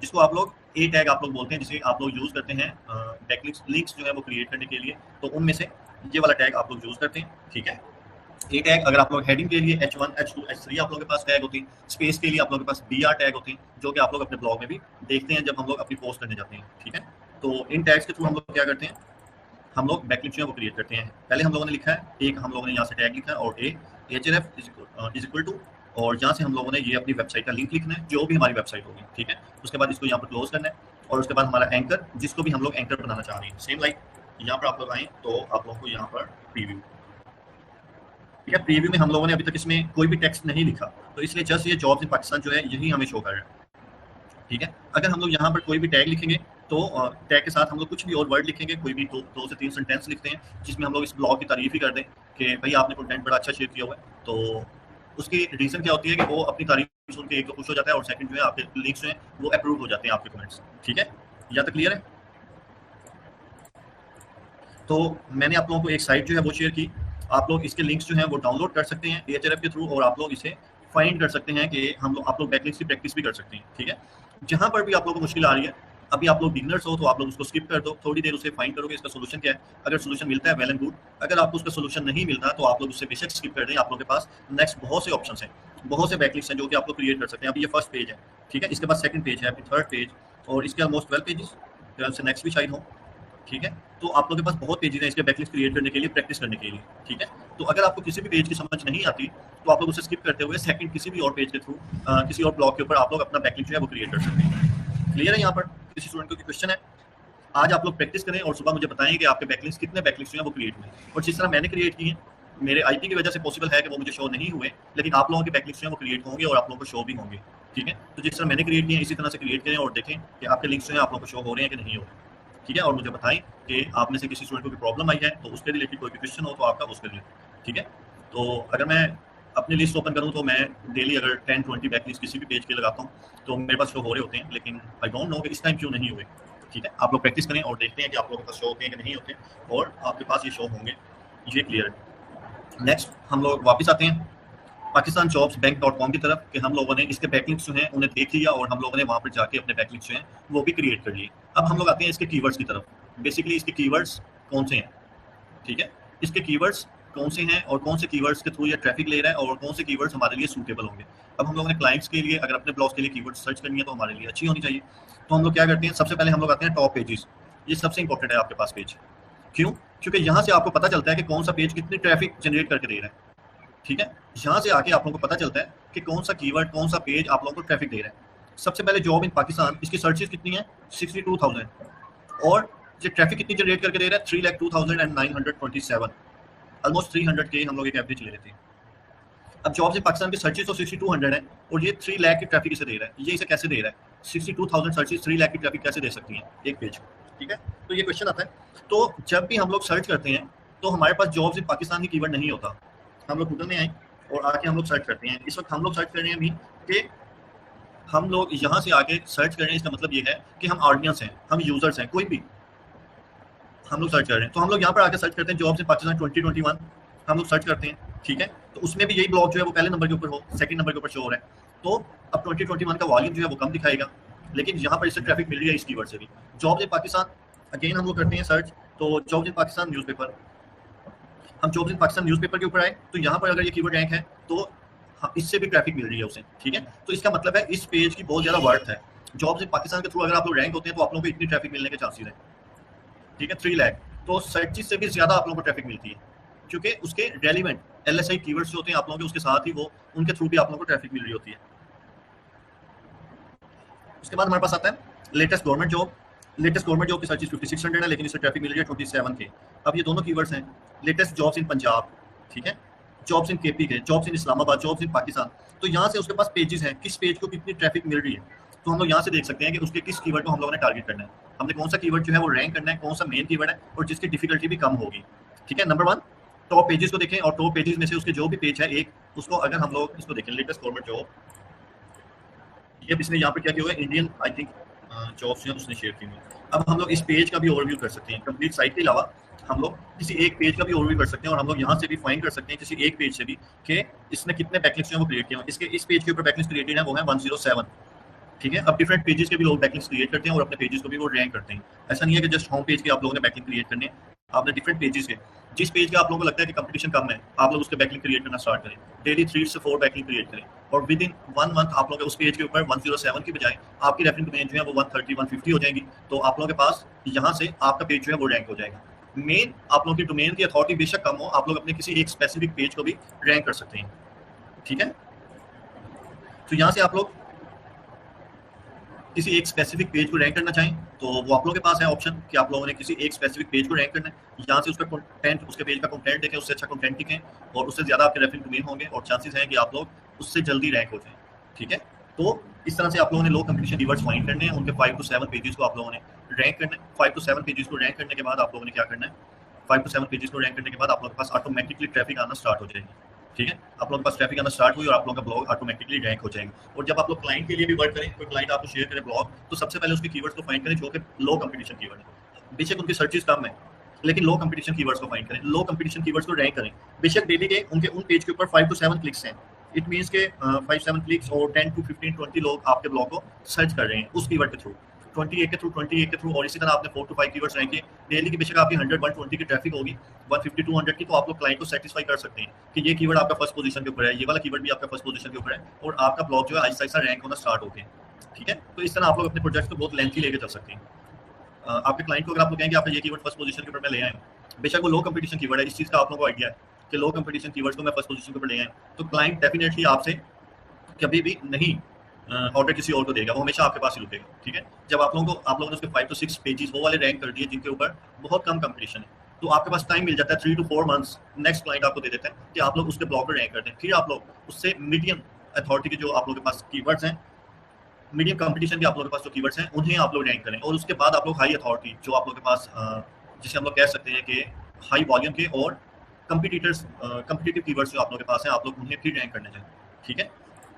जिसको आप लोग ए टैग आप लोग बोलते हैं, जिसे आप लोग यूज़ करते हैं लिंक्स जो है वो क्रिएट करने के लिए। तो उनमें से ये वाला टैग आप लोग यूज़ करते हैं। ठीक है, ये टैग अगर आप लोग हेडिंग के लिए H1, H2, H3 आप लोगों के पास टैग होती हैं, स्पेस के लिए आप लोगों के पास BR टैग होती हैं, जो कि आप लोग अपने ब्लॉग में भी देखते हैं जब हम लोग अपनी पोस्ट करने जाते हैं। ठीक है, तो इन टैग्स के थ्रू हम लोग क्या करते हैं, हम लोग बैकलिंक जो है वो क्रिएट करते हैं। पहले हम लोगों ने लिखा है एक, हम लोगों ने यहाँ से टैग लिखा है और href इज इक्वल टू, और यहाँ से हम लोगों ने ये अपनी वेबसाइट का लिंक लिखना है जो भी हमारी वेबसाइट होगी। ठीक है, उसके बाद इसको यहाँ पर क्लोज करना है और उसके बाद हमारा एंकर, जिसको भी हम लोग एंकर बनाना चाह रहे हैं, सेम लाइक यहाँ पर आप लोग आए तो आप लोगों को यहाँ पर प्रीव्यू, ठीक है, प्रीव्यू में हम लोगों ने अभी तक इसमें कोई भी टेक्स्ट नहीं लिखा, तो इसलिए जस्ट ये जॉब्स इन पाकिस्तान जो है यही हमें शो कर रहा है। ठीक है, अगर हम लोग यहाँ पर कोई भी टैग लिखेंगे तो टैग के साथ हम लोग कुछ भी और वर्ड लिखेंगे, कोई भी 2 से 3 सेंटेंस लिखते हैं जिसमें हम लोग इस ब्लॉग की तारीफ ही कर दें कि भाई आपने कंटेंट बड़ा अच्छा शेयर किया हुआ है। तो उसकी रीज़न क्या होती है कि वो अपनी तारीफ सुन के एक तो खुश हो जाता है और सेकंड जो है आपके लिंक्स जो हैं वो अप्रूव हो जाते हैं आपके कमेंट्स। ठीक है, या तक क्लियर है? तो मैंने आप लोगों को एक साइट जो है वो शेयर की, आप लोग इसके लिंक्स जो हैं वो डाउनलोड कर सकते हैं एएचआरएफ के थ्रू, और आप लोग इसे फाइंड कर सकते हैं कि आप लोग बैकलिंक्स की प्रैक्टिस भी कर सकते हैं। ठीक है, जहाँ पर भी आप लोगों को मुश्किल आ रही है, अभी आप लोग बिगनर्स हो तो आप लोग उसको स्किप कर दो, थोड़ी देर उसे फाइंड करोगे इसका सोल्यूशन क्या है। अगर सोल्यूशन मिलता है वेल एंड गुड, अगर आपको उसका सोल्यूशन नहीं मिलता तो आप लोग उससे बेशक स्किप कर दें। आप लोगों के पास नेक्स्ट बहुत से ऑप्शंस हैं, बहुत से बैकलिंक्स हैं जो कि आप लोग क्रिएट कर सकते हैं। अभी ये फर्स्ट पेज है, ठीक है, इसके बाद सेकंड पेज है, अभी थर्ड पेज, और इसके ऑलमोस्ट 12 पेजेस, 12 से नेक्स्ट भी शायद हो। ठीक है, तो आप लोगों के पास बहुत पेजेस हैं इसके बैकलिंक्स क्रिएट करने के लिए, प्रैक्टिस करने के लिए। ठीक है, तो अगर आपको किसी भी पेज की समझ नहीं आती तो आप लोग उसे स्किप करते हुए सेकंड किसी भी और पेज के थ्रू किसी और ब्लॉग के ऊपर आप लोग अपना बैकलिंक जो है वो क्रिएट कर सकते हैं। क्लियर है? यहाँ पर किसी स्टूडेंट को क्वेश्चन है? आज आप लोग प्रैक्टिस करें और सुबह मुझे बताएं कि आपके बैकलिंक्स कितने बैकलिंक्स जो है वो क्रिएट हुए, और जिस तरह मैंने क्रिएट किए मेरे आईपी की वजह से पॉसिबल है कि वो मुझे शो नहीं हुए, लेकिन आप लोगों के बैकलिंक्स जो है वो क्रिएट होंगे और आप लोगों को शो भी होंगे। ठीक है, तो जिस तरह मैंने क्रिएट किए इसी तरह से क्रिएट करें और देखें कि आपके लिंक्स जो है आप लोगों को शो हो रहे हैं कि नहीं हो रहे। ठीक है, और मुझे बताएं कि आप में से किसी स्टूडेंट को भी प्रॉब्लम आई है तो उसके रिलेटेड कोई भी क्वेश्चन हो तो आपका उसके रिलेटेड। ठीक है, तो अगर मैं अपनी लिस्ट ओपन करूं तो मैं डेली अगर 10-20 बैकलिंक्स किसी भी पेज के लगाता हूं तो मेरे पास शो हो रहे होते हैं, लेकिन आई डोंट नो कि इस टाइम क्यों नहीं हुए। ठीक है, आप लोग प्रैक्टिस करें और देखते हैं कि आप लोगों के पास शो होते हैं कि नहीं होते, और आपके पास ये शो होंगे, ये क्लियर है। नेक्स्ट हम लोग वापस आते हैं पाकिस्तान जॉब्स बैंक.com की तरफ कि हम लोगों ने इसके बैकलिंक्स जो हैं उन्हें देख लिया और हम लोगों ने वहाँ पर जाके अपने बैकलिंक्स जो हैं वो भी क्रिएट कर लिए। अब हम लोग आते हैं इसके कीवर्ड्स की तरफ। बेसिकली इसके कीवर्ड्स कौन से हैं? ठीक है, इसके कीवर्ड्स कौन से हैं और कौन से कीवर्ड्स के थ्रू ये ट्रैफिक ले रहा है और कौन से कीवर्ड्स हमारे लिए सूटेबल होंगे। अब हम लोगों ने क्लाइंट्स के लिए अगर अपने ब्लॉग्स के लिए कीवर्ड्स सर्च करनी है तो हमारे लिए अच्छी होनी चाहिए। तो हम लोग क्या करते हैं, सबसे पहले हम लोग आते हैं टॉप पेजेस। ये सबसे इंपॉर्टेंट है आपके पास पेज। क्यों? क्योंकि यहाँ से आपको पता चलता है कि कौन सा पेज कितनी ट्रैफिक जनरेट करके दे रहा है। ठीक है, यहाँ से आके आप लोगों को पता चलता है कि कौन सा कीवर्ड कौन सा पेज आप लोगों को ट्रैफिक दे रहा है। सबसे पहले जॉब इन पाकिस्तान, इसकी सर्चेस कितनी है? 62,000, और ये ट्रैफिक कितनी जनरेट करके दे रहा है? 3,02,927, ऑलमोस्ट 300 के हम लोग एक एवरेज ले लेते हैं। अब जॉब्स इन पाकिस्तान की सर्चेस तो 6200 है और ये 3 लाख की ट्रैफिक इसे दे रहा है। ये इसे कैसे दे रहा है? 62,000 सर्चेस 3 लाख की ट्रैफिक कैसे दे सकती है एक पेज? ठीक है, तो ये क्वेश्चन आता है। तो जब भी हम लोग सर्च करते हैं तो हमारे पास जॉब्स इन पाकिस्तान की कीवर्ड नहीं होता। हम लोग गूगल में आए और आके हम लोग सर्च करते हैं। इस वक्त हम लोग सर्च कर रहे हैं अभी कि हम लोग यहाँ से आके सर्च कर रहे हैं, इसका मतलब ये है कि हम ऑडियंस हैं, हम यूजर्स हैं, कोई भी हम लोग सर्च कर रहे हैं। तो हम लोग यहाँ पर आके सर्च करते हैं जॉब्स इन पाकिस्तान 2021, हम लोग सर्च करते हैं। ठीक है, तो उसमें भी यही ब्लॉग जो है वो पहले नंबर के ऊपर हो, सेकंड नंबर के ऊपर शो हो रहा है। तो अब 2021 का वॉल्यूम जो है वो कम दिखाएगा, लेकिन यहाँ पर इससे ट्रैफिक मिल रही है इस कीवर्ड से भी। जॉब्स इन पाकिस्तान अगेन हम लोग करते हैं सर्च, तो जॉब्स इन पाकिस्तान न्यूज़पेपर, हम जॉब्स इन पाकिस्तान न्यूज़पेपर के ऊपर आए तो यहाँ पर अगर ये कीवर्ड रैंक है तो इससे भी ट्रैफिक मिल रही है उसे। ठीक है, तो इसका मतलब है इस पेज की बहुत ज़्यादा वर्थ है। जॉब्स इन पाकिस्तान के थ्रू अगर आप लोग रैंक होते हैं तो आप लोगों को इतनी ट्रैफिक मिलने के चांसेस हैं। ठीक है, 3 लाख, तो सर्चेस से भी ज़्यादा आप लोगों को ट्रैफिक मिलती है, क्योंकि उसके रेलिवेंट LSI कीवर्ड्स जो होते हैं आप लोगों के, उसके साथ ही वो उनके थ्रू भी आप लोगों को ट्रैफिक मिल रही होती है। उसके बाद हमारे पास आता है latest government job. Latest government job की सर्चेस 5600 है, लेकिन इससे ट्रैफिक मिल रही है 27 के। अब ये दोनों कीवर्ड्स हैं। लेटेस्ट जॉब्स इन पंजाब, ठीक है, जॉब्स इन KP के, jobs in Islamabad, jobs in Pakistan. तो यहाँ से उसके पास पेजेस हैं, किस पेज को कितनी ट्रैफिक मिल रही है। तो हम लोग यहाँ से देख सकते हैं कि उसके किस कीवर्ड को हम लोगों ने टारगेट करना है, हमने कौन सा कीवर्ड जो है वो रैंक करना है, कौन सा मेन कीवर्ड है और जिसकी डिफिकल्टी भी कम होगी। ठीक है, नंबर 1 टॉप पेजेस को देखें और टॉप पेजेस में से उसके जो भी पेज है एक, उसको अगर हम लोग इसको देखें लेटेस्ट गवर्नमेंट जॉब, ये इसने यहाँ पर क्या किया हुआ है, इंडियन आई थिंक जॉब्स जो उसने शेयर की हुई। अब हम लोग इस पेज का भी ओवरव्यू कर सकते हैं, कंप्लीट साइट के अलावा हम लोग किसी एक पेज का भी ओवरव्यू कर सकते हैं, और हम लोग यहाँ से भी फाइंड कर सकते हैं किसी एक पेज से भी कि इसने कितने बैकलिंक्स जो है वो क्रिएट किए हैं। इसके इस पेज के ऊपर बैकलिंक्स क्रिएटेड है वो है 107। ठीक है, अब डिफरेंट पेजेस के भी लोग बैकलिंक्स क्रिएट करते हैं और अपने पेजेस को भी वो रैंक करते हैं। ऐसा नहीं है कि जस्ट होम पेज के आप लोगों ने बैकलिंक क्रिएट करने हैं, आपने डिफरेंट पेजेस के, जिस पेज का आप लोगों को लगता है कि कंपटीशन कम है, आप लोग उसके बैकलिंक क्रिएट करना स्टार्ट करें। डेली 3 से 4 बैकलिंक क्रिएट करें और विद इन 1 मंथ आप लोग उस पेज के ऊपर 107 की बजाय आपकी रेफरेंस डोमेन जो है वो 130-150 हो जाएगी। तो आप लोगों के पास यहाँ से आपका पेज जो है वो रैंक हो जाएगा। मेन आप लोगों की डोमेन की अथॉरिटी बेशक कम हो, आप लोग अपने किसी एक स्पेसिफिक पेज को भी रैंक कर सकते हैं। ठीक है, तो यहाँ से आप लोग किसी एक स्पेसिफिक पेज को रैंक करना चाहें तो वो आप लोगों के पास है ऑप्शन कि आप लोगों ने किसी एक स्पेसिफिक पेज को रैंक करना है। यहाँ से उसका कंटेंट, उसके पेज का कंटेंट देखें, उससे अच्छा कंटेंट लिखें और उससे ज़्यादा आपके रेफरेंस डोमेन होंगे और चांसेस हैं कि आप लोग उससे जल्दी रैंक हो जाएं। ठीक है, तो इस तरह से आप लोगों ने लो कंपटीशन कीवर्ड्स फाइंड करने हैं, उनके 5 to 7 पेजेस को आप लोगों ने रैंक करना है। 5 to 7 पेजेस को रैंक करने के बाद आप लोगों ने क्या करना है, 5 to 7 पेजेस को रैंक करने के बाद आप लोगों के पास ऑटोमेटिकली ट्रैफिक आना स्टार्ट हो जाएगी। ठीक है, आप लोगों के पास ट्रैफिक आना स्टार्ट हुई और आप लोगों का ब्लॉग ऑटोमेटिकली रैंक हो जाएगा। और जब आप लोग क्लाइंट के लिए भी वर्क करें, कोई क्लाइंट आपको शेयर करे ब्लॉग, तो सबसे पहले उसके कीवर्ड्स को फाइंड करें जो कि लो कंपटीशन कीवर्ड है। बेशक उनकी सर्चेस कम है, लेकिन लो कंपटीशन कीवर्ड्स को फाइंड करें, लो कंपटीशन कीवर्ड्स को रैंक करें। बेशक डेली के उनके उन पेज के ऊपर 5 to 7 क्लिक्स हैं, इट मींस के 5-7 क्लिक्स और 10 to 15 20 लोग आपके ब्लॉग को सर्च कर रहे हैं उस कीवर्ड के थ्रू, 28 के थ्रू और इसी तरह आपने 4 to 5 कीवर्ड्स रैंक किए डेली की। बेशक आपकी 100-120 की ट्रैफिक होगी, 150-200 की, तो आप लोग क्लाइंट को सेटिस्फाई कर सकते हैं कि ये कीवर्ड आपका फर्स्ट पोजीशन के ऊपर है, ये वाला कीवर्ड भी आपका फर्स्ट पोजीशन के ऊपर है और आपका ब्लॉग जो है आहिस्ता आहिस्ता रैंक होना स्टार्ट होते हैं। ठीक है, तो इस तरह आप लोग अपने प्रोजेक्ट को बहुत लेंथी लेके चल सकते हैं। आपके क्लाइंट को अगर आप लोग कहेंगे आपका ये कीवर्ड फर्स्ट पोजीशन के ऊपर मैं ले आया, बेशक वो लो कंपटीशन कीवर्ड है, इस चीज़ का आप लोगों को आइडिया है कि लो कंपटीशन कीवर्ड्स को मैं फर्स्ट पोजीशन के ऊपर ले आया, तो क्लाइंट डेफिनेटली आपसे कभी भी नहीं ऑर्डर किसी और को देगा, वो हमेशा आपके पास ही रुकेगा। ठीक है, जब आप लोगों ने उसके 5 to 6 पेजेस वो वाले रैंक कर दिए जिनके ऊपर बहुत कम कंपटीशन है, तो आपके पास टाइम मिल जाता है 3 to 4 मंथ्स, नेक्स्ट क्लाइंट आपको दे देता है कि आप लोग उसके ब्लॉग पर रैंक करते हैं। फिर आप लोग उससे मीडियम अथॉरिटी के जो आप लोगों के पास कीवर्ड्स हैं, मीडियम कंपटीशन के आप लोगों के पास जो कीवर्ड्स हैं उन्हें आप लोग रैंक करें, और उसके बाद आप लोग हाई अथॉरिटी जो आप लोगों के पास जिसे हम लोग कह सकते हैं कि हाई वॉल्यूम के और कंपिटिटिव कीवर्ड्स जो आप लोगों के पास हैं, आप लोग उन्हें फिर रैंक करने जाएं। ठीक है,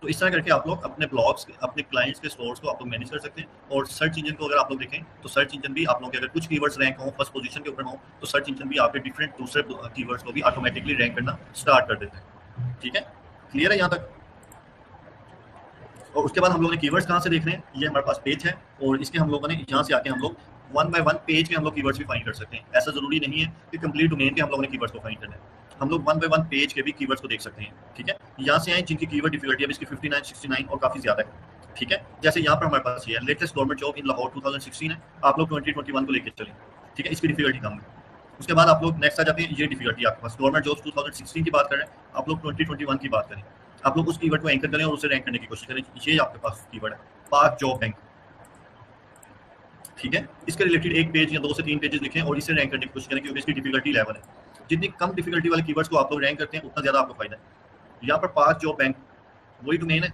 तो इस तरह करके आप लोग अपने ब्लॉग्स, अपने क्लाइंट्स के स्टोर्स को आप लोग मैनेज कर सकते हैं। और सर्च इंजन को अगर आप लोग देखें तो सर्च इंजन भी आप लोग के अगर कुछ कीवर्ड्स रैंक हो फर्स्ट पोजीशन के ऊपर हो, तो सर्च इंजन भी आपके डिफरेंट दूसरे कीवर्ड्स को भी ऑटोमेटिकली रैंक करना स्टार्ट कर देते हैं। ठीक है, क्लियर है यहाँ तक? और उसके बाद हम लोगों ने कीवर्ड्स कहाँ से देखने हैं, ये हमारे पास पेज है और इसके हम लोगों ने यहाँ से आके हम लोग 1 by 1 पेज के हम लोग कीवर्ड्स भी फाइंड कर सकते हैं। ऐसा जरूरी नहीं है कि कंप्लीट डोमेन के हम लोगों ने कीवर्ड्स को फाइंड करना है, हम लोग 1 by 1 पेज के भी कीवर्ड्स को देख सकते हैं। ठीक है, यहाँ से आए जिनकी कीवर्ड डिफिकल्टी है इसकी 59, 69 और काफी ज्यादा है। ठीक है, जैसे यहाँ पर हमारे पास ये है latest government job in Lahore 2016 है, आप लोग 2021 को लेकर चलें। ठीक है, इसकी डिफिकल्टी कम है। उसके बाद आप लोग नेक्स्ट आ जाते हैं, ये डिफिकल्टी आपके पास गवर्नमेंट जॉब 2016 की बात कर रहे हैं, आप लोग 2021 की बात करें, आप लोग उस कीवर्ड को एंकर करें और उसे रैंक करने की कोशिश करें। ये आपके पास कीवर्ड है पाक जॉब बैंक। ठीक है, इसके रिलेटेड एक पेज या 2 से 3 पेजेस लिखें और इसे रैंक करने की कोशिश करें क्योंकि इसकी डिफिकल्टी लेवल है। जितनी कम डिफिकल्टी वाले कीवर्ड्स को आप लोग रैंक करते हैं उतना ज़्यादा आपको फायदा है। यहाँ पर पाक जॉब बैंक वही डोमेन है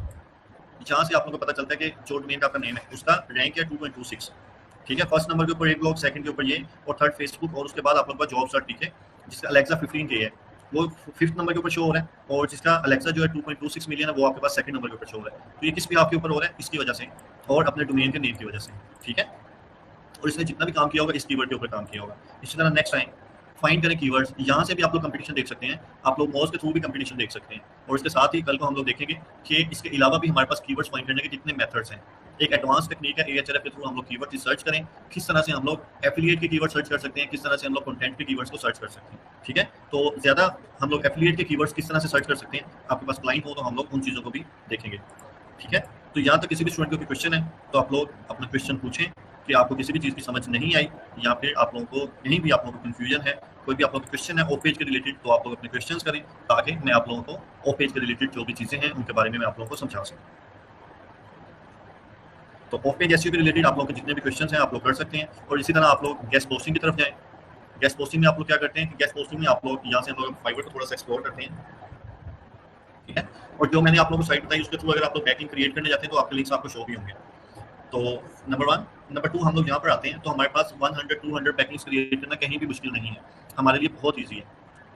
जहाँ से आप लोगों को पता चलता है कि जो डोमेन का आपका नेम है उसका रैंक है 2.26। ठीक है, फर्स्ट नंबर के ऊपर एक ब्लॉग, सेकंड के ऊपर ये और थर्ड फेसबुक, और उसके बाद आप लोग का जॉब सर्च लिखे जिसका अलेक्सा 15K है वो 5th नंबर के ऊपर शो हो रहा है, और जिसका अलेक्सा जो है 2.26 मिलियन है वो आपके पास 2nd नंबर के ऊपर शो हो रहा है। तो ये किस पे आपके ऊपर हो रहा है, इसकी वजह से और अपने डोमेन के नेम की वजह से। ठीक है, और इसने जितना भी काम किया होगा इस कीवर्ड के ऊपर काम किया होगा। इसी तरह नेक्स्ट आए फाइंड करें कीवर्ड्स, यहाँ से भी आप लोग कंपटीशन देख सकते हैं, आप लोग मॉज के थ्रू भी कंपटीशन देख सकते हैं। और इसके साथ ही कल को हम लोग देखेंगे कि इसके अलावा भी हमारे पास कीवर्ड्स फाइंड करने के कितने मेथड्स हैं। एक एडवांस टेक्निक है AHRF के थ्रू हम लोग कीवर्ड सर्च करें, किस तरह से हम लोग एफिलिएट के कीवर्ड सर्च कर सकते हैं, किस तरह से हम लोग कंटेंट के कीवर्ड्स को सर्च कर सकते हैं। ठीक है, तो ज़्यादा हम लोग एफिलिएट के कीवर्ड्स किस तरह से सर्च कर सकते हैं, आपके पास क्लाइंट हो तो हम लोग उन चीज़ों को भी देखेंगे। ठीक है, तो यहाँ तक किसी भी स्टूडेंट को कोई क्वेश्चन है तो आप लोग अपना क्वेश्चन पूछें कि आपको किसी भी चीज़ की समझ नहीं आई या फिर आप लोगों को कहीं भी आप लोगों को कन्फ्यूजन है, कोई भी आप लोगों का क्वेश्चन है ऑफ पेज के रिलेटेड, तो आप लोग अपने क्वेश्चंस करें ताकि मैं आप लोगों को ऑफ पेज के रिलेटेड जो भी चीज़ें हैं उनके बारे में मैं आप लोगों को समझा सकूँ। तो ऑफ पेज एसईओ के रिलेटेड आप लोगों के जितने भी क्वेश्चंस हैं आप लोग कर सकते हैं। और इसी तरह आप लोग गेस्ट पोस्टिंग की तरफ जाएँ। गेस्ट पोस्टिंग में आप लोग क्या करते हैं, गेस्ट पोस्टिंग में आप लोग यहाँ से हम लोग फाइवर को थोड़ा सा एक्सप्लोर करते हैं। ठीक है, और जो मैंने आप लोगों को साइट बताई उसके थ्रू अगर आप लोग बैकिंग क्रिएट करने जाते हैं तो आपके लिंक्स आपको शो भी होंगे। तो नंबर 1, नंबर 2 हम लोग यहाँ पर आते हैं तो हमारे पास 100-200 बैकलिंक्स क्रिएट करना कहीं भी मुश्किल नहीं है, हमारे लिए बहुत ईजी है।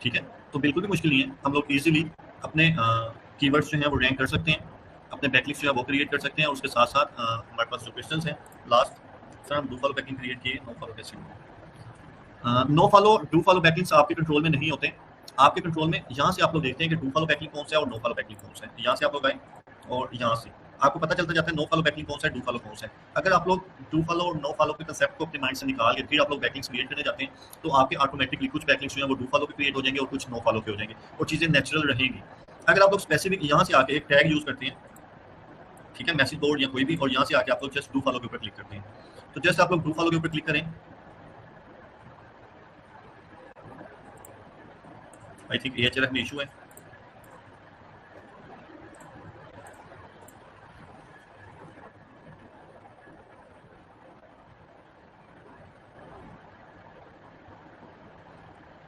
ठीक है, तो बिल्कुल भी मुश्किल नहीं है, हम लोग ईजिली अपने कीवर्ड्स जो हैं वो रैंक कर सकते हैं, अपने बैकलिंक्स जो है वो क्रिएट कर सकते हैं। और उसके साथ साथ हमारे पास जो क्वेश्चंस हैं लास्ट, सर हम डू फॉलो बैकलिंक क्रिएट किए, नो फॉलो कैसे? No follow do follow backlinks आपके कंट्रोल में नहीं होते, आपके कंट्रोल में यहाँ से आप लोग देखते हैं कि डू फॉलो बैकलिंक कौन सा है और नो फॉलो बैकलिंक कौन सा है। यहाँ से आप लोग आए और यहाँ से आपको पता चलता जाता है नो फॉलो बैकलिंक कौन सा है, डू फॉलो कौन सा है। अगर आप लोग डू फॉलो और नो फॉलो के कंसेप्ट को अपने माइंड से निकाल के फिर आप लोग बैकलिंक्स क्रिएट करने जाते हैं तो आपके ऑटोमेटिकली कुछ बैकलिंक्स जो है वो डू फॉलो पे क्रिएट हो जाएंगे और कुछ नो फॉलो के हो जाएंगे और चीज़ें नेचुरल रहेंगी। अगर आप लोग स्पेसिफिक यहाँ से आके एक टैग यूज करते हैं, ठीक है, मैसेज बोर्ड या कोई भी, और यहाँ से आके आप लोग जस्ट डू फॉलो के ऊपर क्लिक करते हैं, तो जस्ट आप लोग डू फॉलो के ऊपर क्लिक करें। आई थिंक AHRF में इशू है।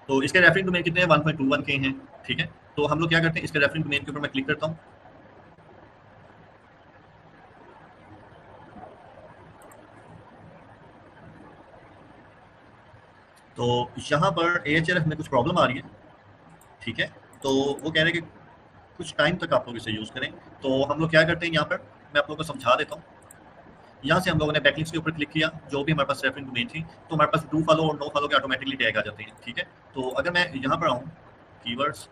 तो इसके रेफरिंग डोमेन कितने हैं, 1.21K हैं। ठीक है, तो हम लोग क्या करते हैं, इसके रेफरिंग डोमेन के ऊपर मैं क्लिक करता हूँ। तो यहाँ पर AHRF में कुछ प्रॉब्लम आ रही है, ठीक है। तो वो कह रहे हैं कि कुछ टाइम तक आप लोग इसे यूज़ करें। तो हम लोग क्या करते हैं, यहाँ पर मैं आप लोगों को समझा देता हूँ। यहाँ से हम लोगों ने बैकलिंक्स के ऊपर क्लिक किया, जो भी हमारे पास रेफरेंस डोमेन थी, तो हमारे पास डू फॉलो और नो फॉलो के ऑटोमेटिकली टैग आ जाते हैं, ठीक है। तो अगर मैं यहाँ पर आऊँ कीवर्ड्स,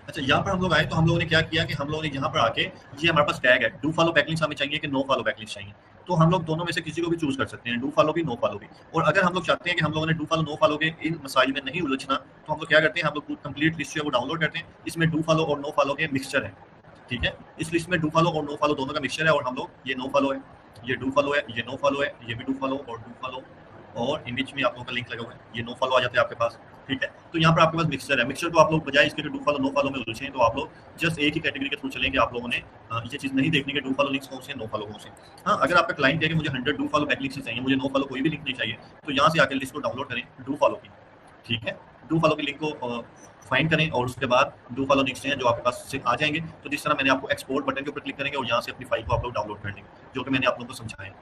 अच्छा यहाँ पर हम लोग आए तो हम लोगों ने क्या किया कि हम लोगों ने यहाँ पर आके, ये हमारे पास टैग है, डू फॉलो बैकलिंक्स हमें चाहिए कि नो फॉलो बैकलिंक्स चाहिए। तो हम लोग दोनों में से किसी को भी चूज कर सकते हैं, डू फॉलो भी नो फॉलो भी। और अगर हम लोग चाहते हैं कि हम लोगों ने डू फॉलो नो फॉलो के इन मसाइल में नहीं उलझना, तो हम लोग क्या करते हैं, हम लोग कंप्लीट लिस्ट जो है वो डाउनलोड करते हैं। इसमें डू फॉलो और नो फॉलो के मिक्सचर है, ठीक है। इस लिस्ट में डू फॉलो और नो फॉलो दोनों का मिक्सचर है, और हम लोग ये नो फॉलो है, ये डू फॉलो है, ये नो फॉलो है, ये भी डू फॉलो और डू फॉलो, और इमेज में आप लोगों का लिंक लगा हुआ है, ये नो फॉलो आ जाते हैं आपके पास, ठीक है। तो यहाँ पर आपके पास मिक्सचर है। मिक्सचर को आप लोग बजाय इसके डू फॉलो नो फॉलो में उलझे, तो आप लोग जस्ट एक ही कैटेगरी के थ्रू चलेंगे। आप लोगों ने ये चीज़ नहीं देखनी कि डू फॉलो लिंक्स कौन से, नो फॉलो कौन से। हाँ, अगर आपका क्लाइंट है कि मुझे 100 डू फॉलो बैकलिंक्स चाहिए, मुझे नो फॉलो कोई भी लिंक नहीं चाहिए, तो यहाँ से आकर लिस्ट को डाउनलोड करें डू फॉलो की, ठीक है। डू फॉलो की लिंक को फाइंड करें, और उसके बाद डू फॉलो लिंक्स हैं जो आपके पास से आ जाएंगे। तो जिस तरह मैंने आपको एक्सपोर्ट बटन के ऊपर क्लिक करेंगे और यहाँ से अपनी फाइल को आप लोग डाउनलोड कर लेंगे, जो कि मैंने आप लोगों को समझाया,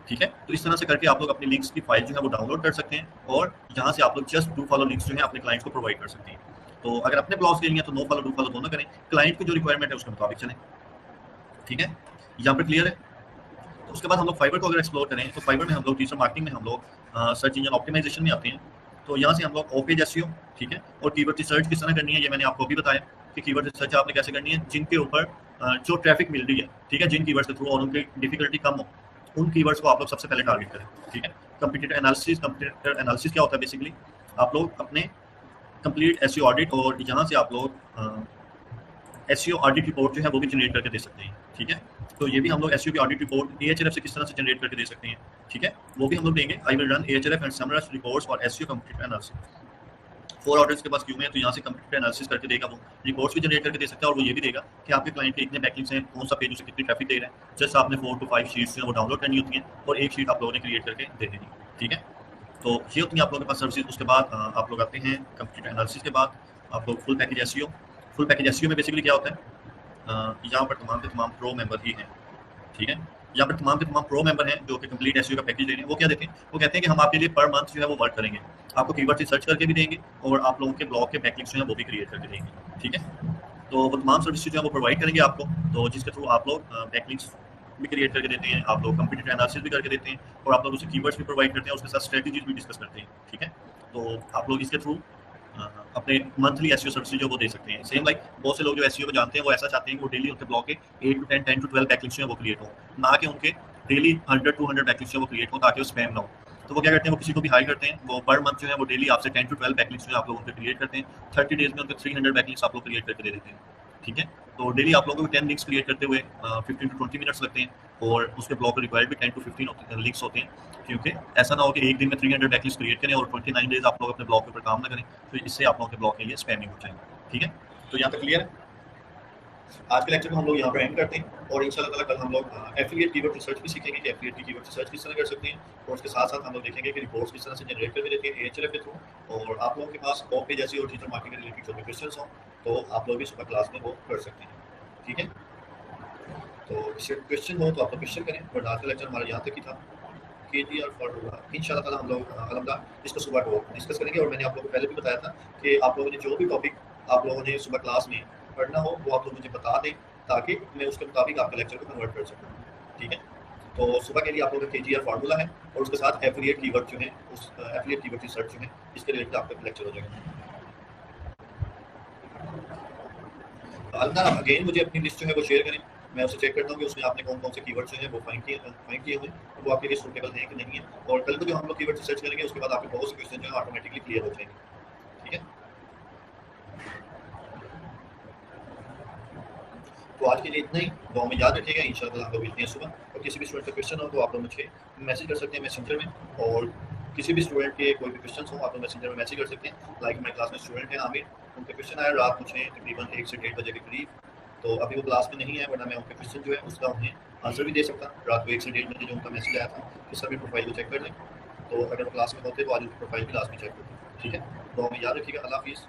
ठीक है। तो इस तरह से करके आप लोग अपनी लिंक्स की फाइल जो है वो डाउनलोड कर सकते हैं, और यहाँ से आप लोग जस्ट डू फॉलो लिंक्स जो है अपने क्लाइंट्स को प्रोवाइड कर सकते हैं। तो अगर अपने ब्लॉग्स के लिए तो नो फॉलो डू फॉलो दोनों करें, क्लाइंट की जो रिक्वायरमेंट है उसके मुताबिक चलें, ठीक है। यहाँ पर क्लियर है। तो उसके बाद हम लोग फाइबर को अगर एक्सप्लोर करें, तो फाइबर में हम लोग डिजिटल मार्केटिंग में हम लोग सर्च इंजन ऑप्टिमाइजेशन में आते हैं। तो यहाँ से हम लोग ऑफ पेज एसईओ, ठीक है, और कीवर्ड रिसर्च किस तरह करनी है, ये मैंने आपको भी बताया कि कीवर्ड रिसर्च आपने कैसे करनी है, जिनके ऊपर जो ट्रैफिक मिल रही है, ठीक है, जिन कीवर्ड्स के थ्रू और उनकी डिफिकल्टी कम हो, उन कीवर्ड्स को आप लोग सबसे पहले टारगेट करें, ठीक है। कंपटीटर एनालिसिस, कंपटीटर एनालिसिस क्या होता है बेसिकली, आप लोग अपने कंप्लीट एसईओ ऑडिट, और यहाँ से आप लोग एसईओ ऑडिट रिपोर्ट जो है वो भी जनरेट करके दे सकते हैं, ठीक है। तो ये भी हम लोग एसईओ की ऑडिट रिपोर्ट एएचआरएफ से किस तरह से जनरेट करके दे सकते हैं, ठीक है, वो भी हम लोग देंगे। I will run AHRF and summarize reports और एसईओ कंप्लीट एनालिसिस। 4 ऑर्डर्स के पास क्यों है, तो यहाँ से कंप्लीट एनालिसिस करके देगा, वो रिपोर्ट्स भी जनरेट करके दे सकता है, और वो ये भी देगा कि आपके क्लाइंट के इतने बैकलिंक्स हैं, कौन सा पेज उसे कितनी ट्रैफिक दे रहा है। जस्ट आपने 4 to 5 शीट्स जो है वो डाउनलोड करनी होती हैं, और एक शीट आप लोगों ने क्रिएट करके दे देनी, ठीक है। तो ये होती है आप लोगों के पास सर्विसेज। उसके बाद आप लोग आते हैं कंप्लीट एनालिसिस के बाद आप लोग full package SEO. Full package SEO में बेसिकली क्या होता है, यहाँ पर तमाम के तमाम प्रो मेंबर ही हैं, ठीक है। यहाँ पर तमाम के तमाम प्रो मेंबर हैं जो कि कंप्लीट एसईओ का पैकेज दे रहे हैं। वो क्या देते हैं, वो कहते हैं कि हम आपके लिए पर मंथ जो है वो वर्क करेंगे, आपको कीवर्ड रिसर्च करके भी देंगे, और आप लोगों के ब्लॉग के बैकलिंक्स जो है वो भी क्रिएट करके देंगे, ठीक है। तो वो तमाम सर्विसेज जो है वो प्रोवाइड करेंगे आपको, तो जिसके थ्रू आप लोग बैकलिंक्स भी क्रिएट करके देते हैं, आप लोग कंप्यूटर एनालिसिस भी करके देते हैं, और आप लोग उसे कीवर्ड्स भी प्रोवाइड करते हैं, उसके साथ स्ट्रेटजीज भी डिस्कस करते हैं, ठीक है। तो आप लोग इसके थ्रू अपने मंथली एसईओ सर्विसेज जो वो दे सकते हैं। सेम लाइक बहुत से लोग जो एसईओ को जानते हैं वो ऐसा चाहते हैं कि वो डेली उनके ब्लॉग के 8 to 10, 10 to 12 बैकलिंक्स वो क्रिएट हो, ना कि उनके डेली 100-200 बैकलिंक्स वो क्रिएट हो, ताकि वो स्पैम ना हो। तो वो क्या करते हैं, वो किसी को भी हाई करते हैं, वो पर मंथ जो है वो डेली आपसे 10 to 12 बैकलिंक्स आप लोग उनके क्रिएट करते हैं। 30 डेज में उनके 300 बैकलिंक्स आप लोग क्रिएट करके दे देते हैं, ठीक है। तो डेली आप लोगों को 10 लिंक्स क्रिएट करते हुए 15 to 20 मिनट्स लगते हैं, और उसके ब्लॉग को रिक्वायर्ड भी 10 to 15 लिंक्स होते हैं, क्योंकि ऐसा ना हो कि एक दिन में 300 बैकलिंक्स क्रिएट करें और 29 डेज आप लोग अपने ब्लॉग के ऊपर काम ना करें, तो इससे आप लोगों के ब्लॉग के लिए स्पैमिंग हो जाएगा, ठीक है। तो यहाँ तक क्लियर है। आज के लेक्चर को हम लोग यहाँ पर एंड करते हैं, और इंशाल्लाह ताला कल हम लोग एफिलिएट कीवर्ड रिसर्च भी सीखेंगे कि एफिलिएट की कीवर्ड रिसर्च किस तरह कर सकते हैं, और उसके साथ साथ हम लोग देखेंगे कि रिपोर्ट्स किस तरह से जनरेट करके देते हैं एएचआरएफ के थ्रू। और आप लोगों के पास ऑफ पेज ऐसी और डिजिटल मार्केटिंग रिलेटेड जो भी क्वेश्चंस हों, तो आप लोग भी सुबह क्लास में वो कर सकते हैं, ठीक है। तो किसी क्वेश्चन हो तो आप लोग क्वेश्चन करें, और आज का लेक्चर हमारा यहाँ तक ही था। केजीआर फॉर्मूला इंशाल्लाह ताला हम लोग अल्हम्दुलिल्लाह इसको सुबह को डिस्कस करेंगे, और मैंने आप लोगों को पहले भी बताया था कि आप लोगों ने जो भी टॉपिक आप लोगों ने सुबह क्लास में पढ़ना हो वो आप लोग मुझे बता दें, ताकि मैं उसके मुताबिक आपके लेक्चर को कन्वर्ट कर सकूँ, ठीक है। तो सुबह के लिए आप लोगों का केजीआर फार्मूला है, और उसके साथ एफिलिएट कीवर्ड जो है, उस एफिलिएट कीवर्ड रिसर्च जो है, इसके रिलेटेड आपका लेक्चर हो जाएगा। अल्लाह अगेन मुझे अपनी लिस्ट जो है वो शेयर करें, मैं उसे चेक करता हूँ कि उसमें आपने कौन कौन से कीवर्ड्स जो हैं वो फाइंड किए हुए, वो आपके लिए सूटेबल हैं कि नहीं है। और कल को जो हम लोग कीवर्ड रिसर्च करेंगे उसके बाद आपके बहुत से क्वेश्चन जो है ऑटोमेटिकली क्लियर हो जाएंगे, ठीक है। तो आज के लिए इतना ही, दुआ में याद रखिएगा। इंशाल्लाह हम लोग मिलते हैं सुबह, और किसी भी स्टूडेंट का क्वेश्चन हो तो आप लोग मुझे मैसेज कर सकते हैं मैसेंजर में, और किसी भी स्टूडेंट के कोई भी क्वेश्चन हो आप लोग मैसेंजर में मैसेज कर सकते हैं। लाइक मेरे क्लास में स्टूडेंट है आमिर, उनके क्वेश्चन आए रात मुझे तकरीबन 1 से 1.5 बजे के करीब, तो अभी वो क्लास में नहीं है, वरना मैं उनके क्वेश्चन जो है उसका उन्हें आंसर भी दे सकता। रात को 1 से 1:30 बजे जो उनका मैसेज आया था, तो सभी प्रोफाइल को चेक कर लें। तो अगर वो क्लास में होते तो आज उनकी प्रोफाइल भी लास्ट में चेक होती। ठीक है, तो हमें याद रखिएगा। अल्लाह हाफिज़।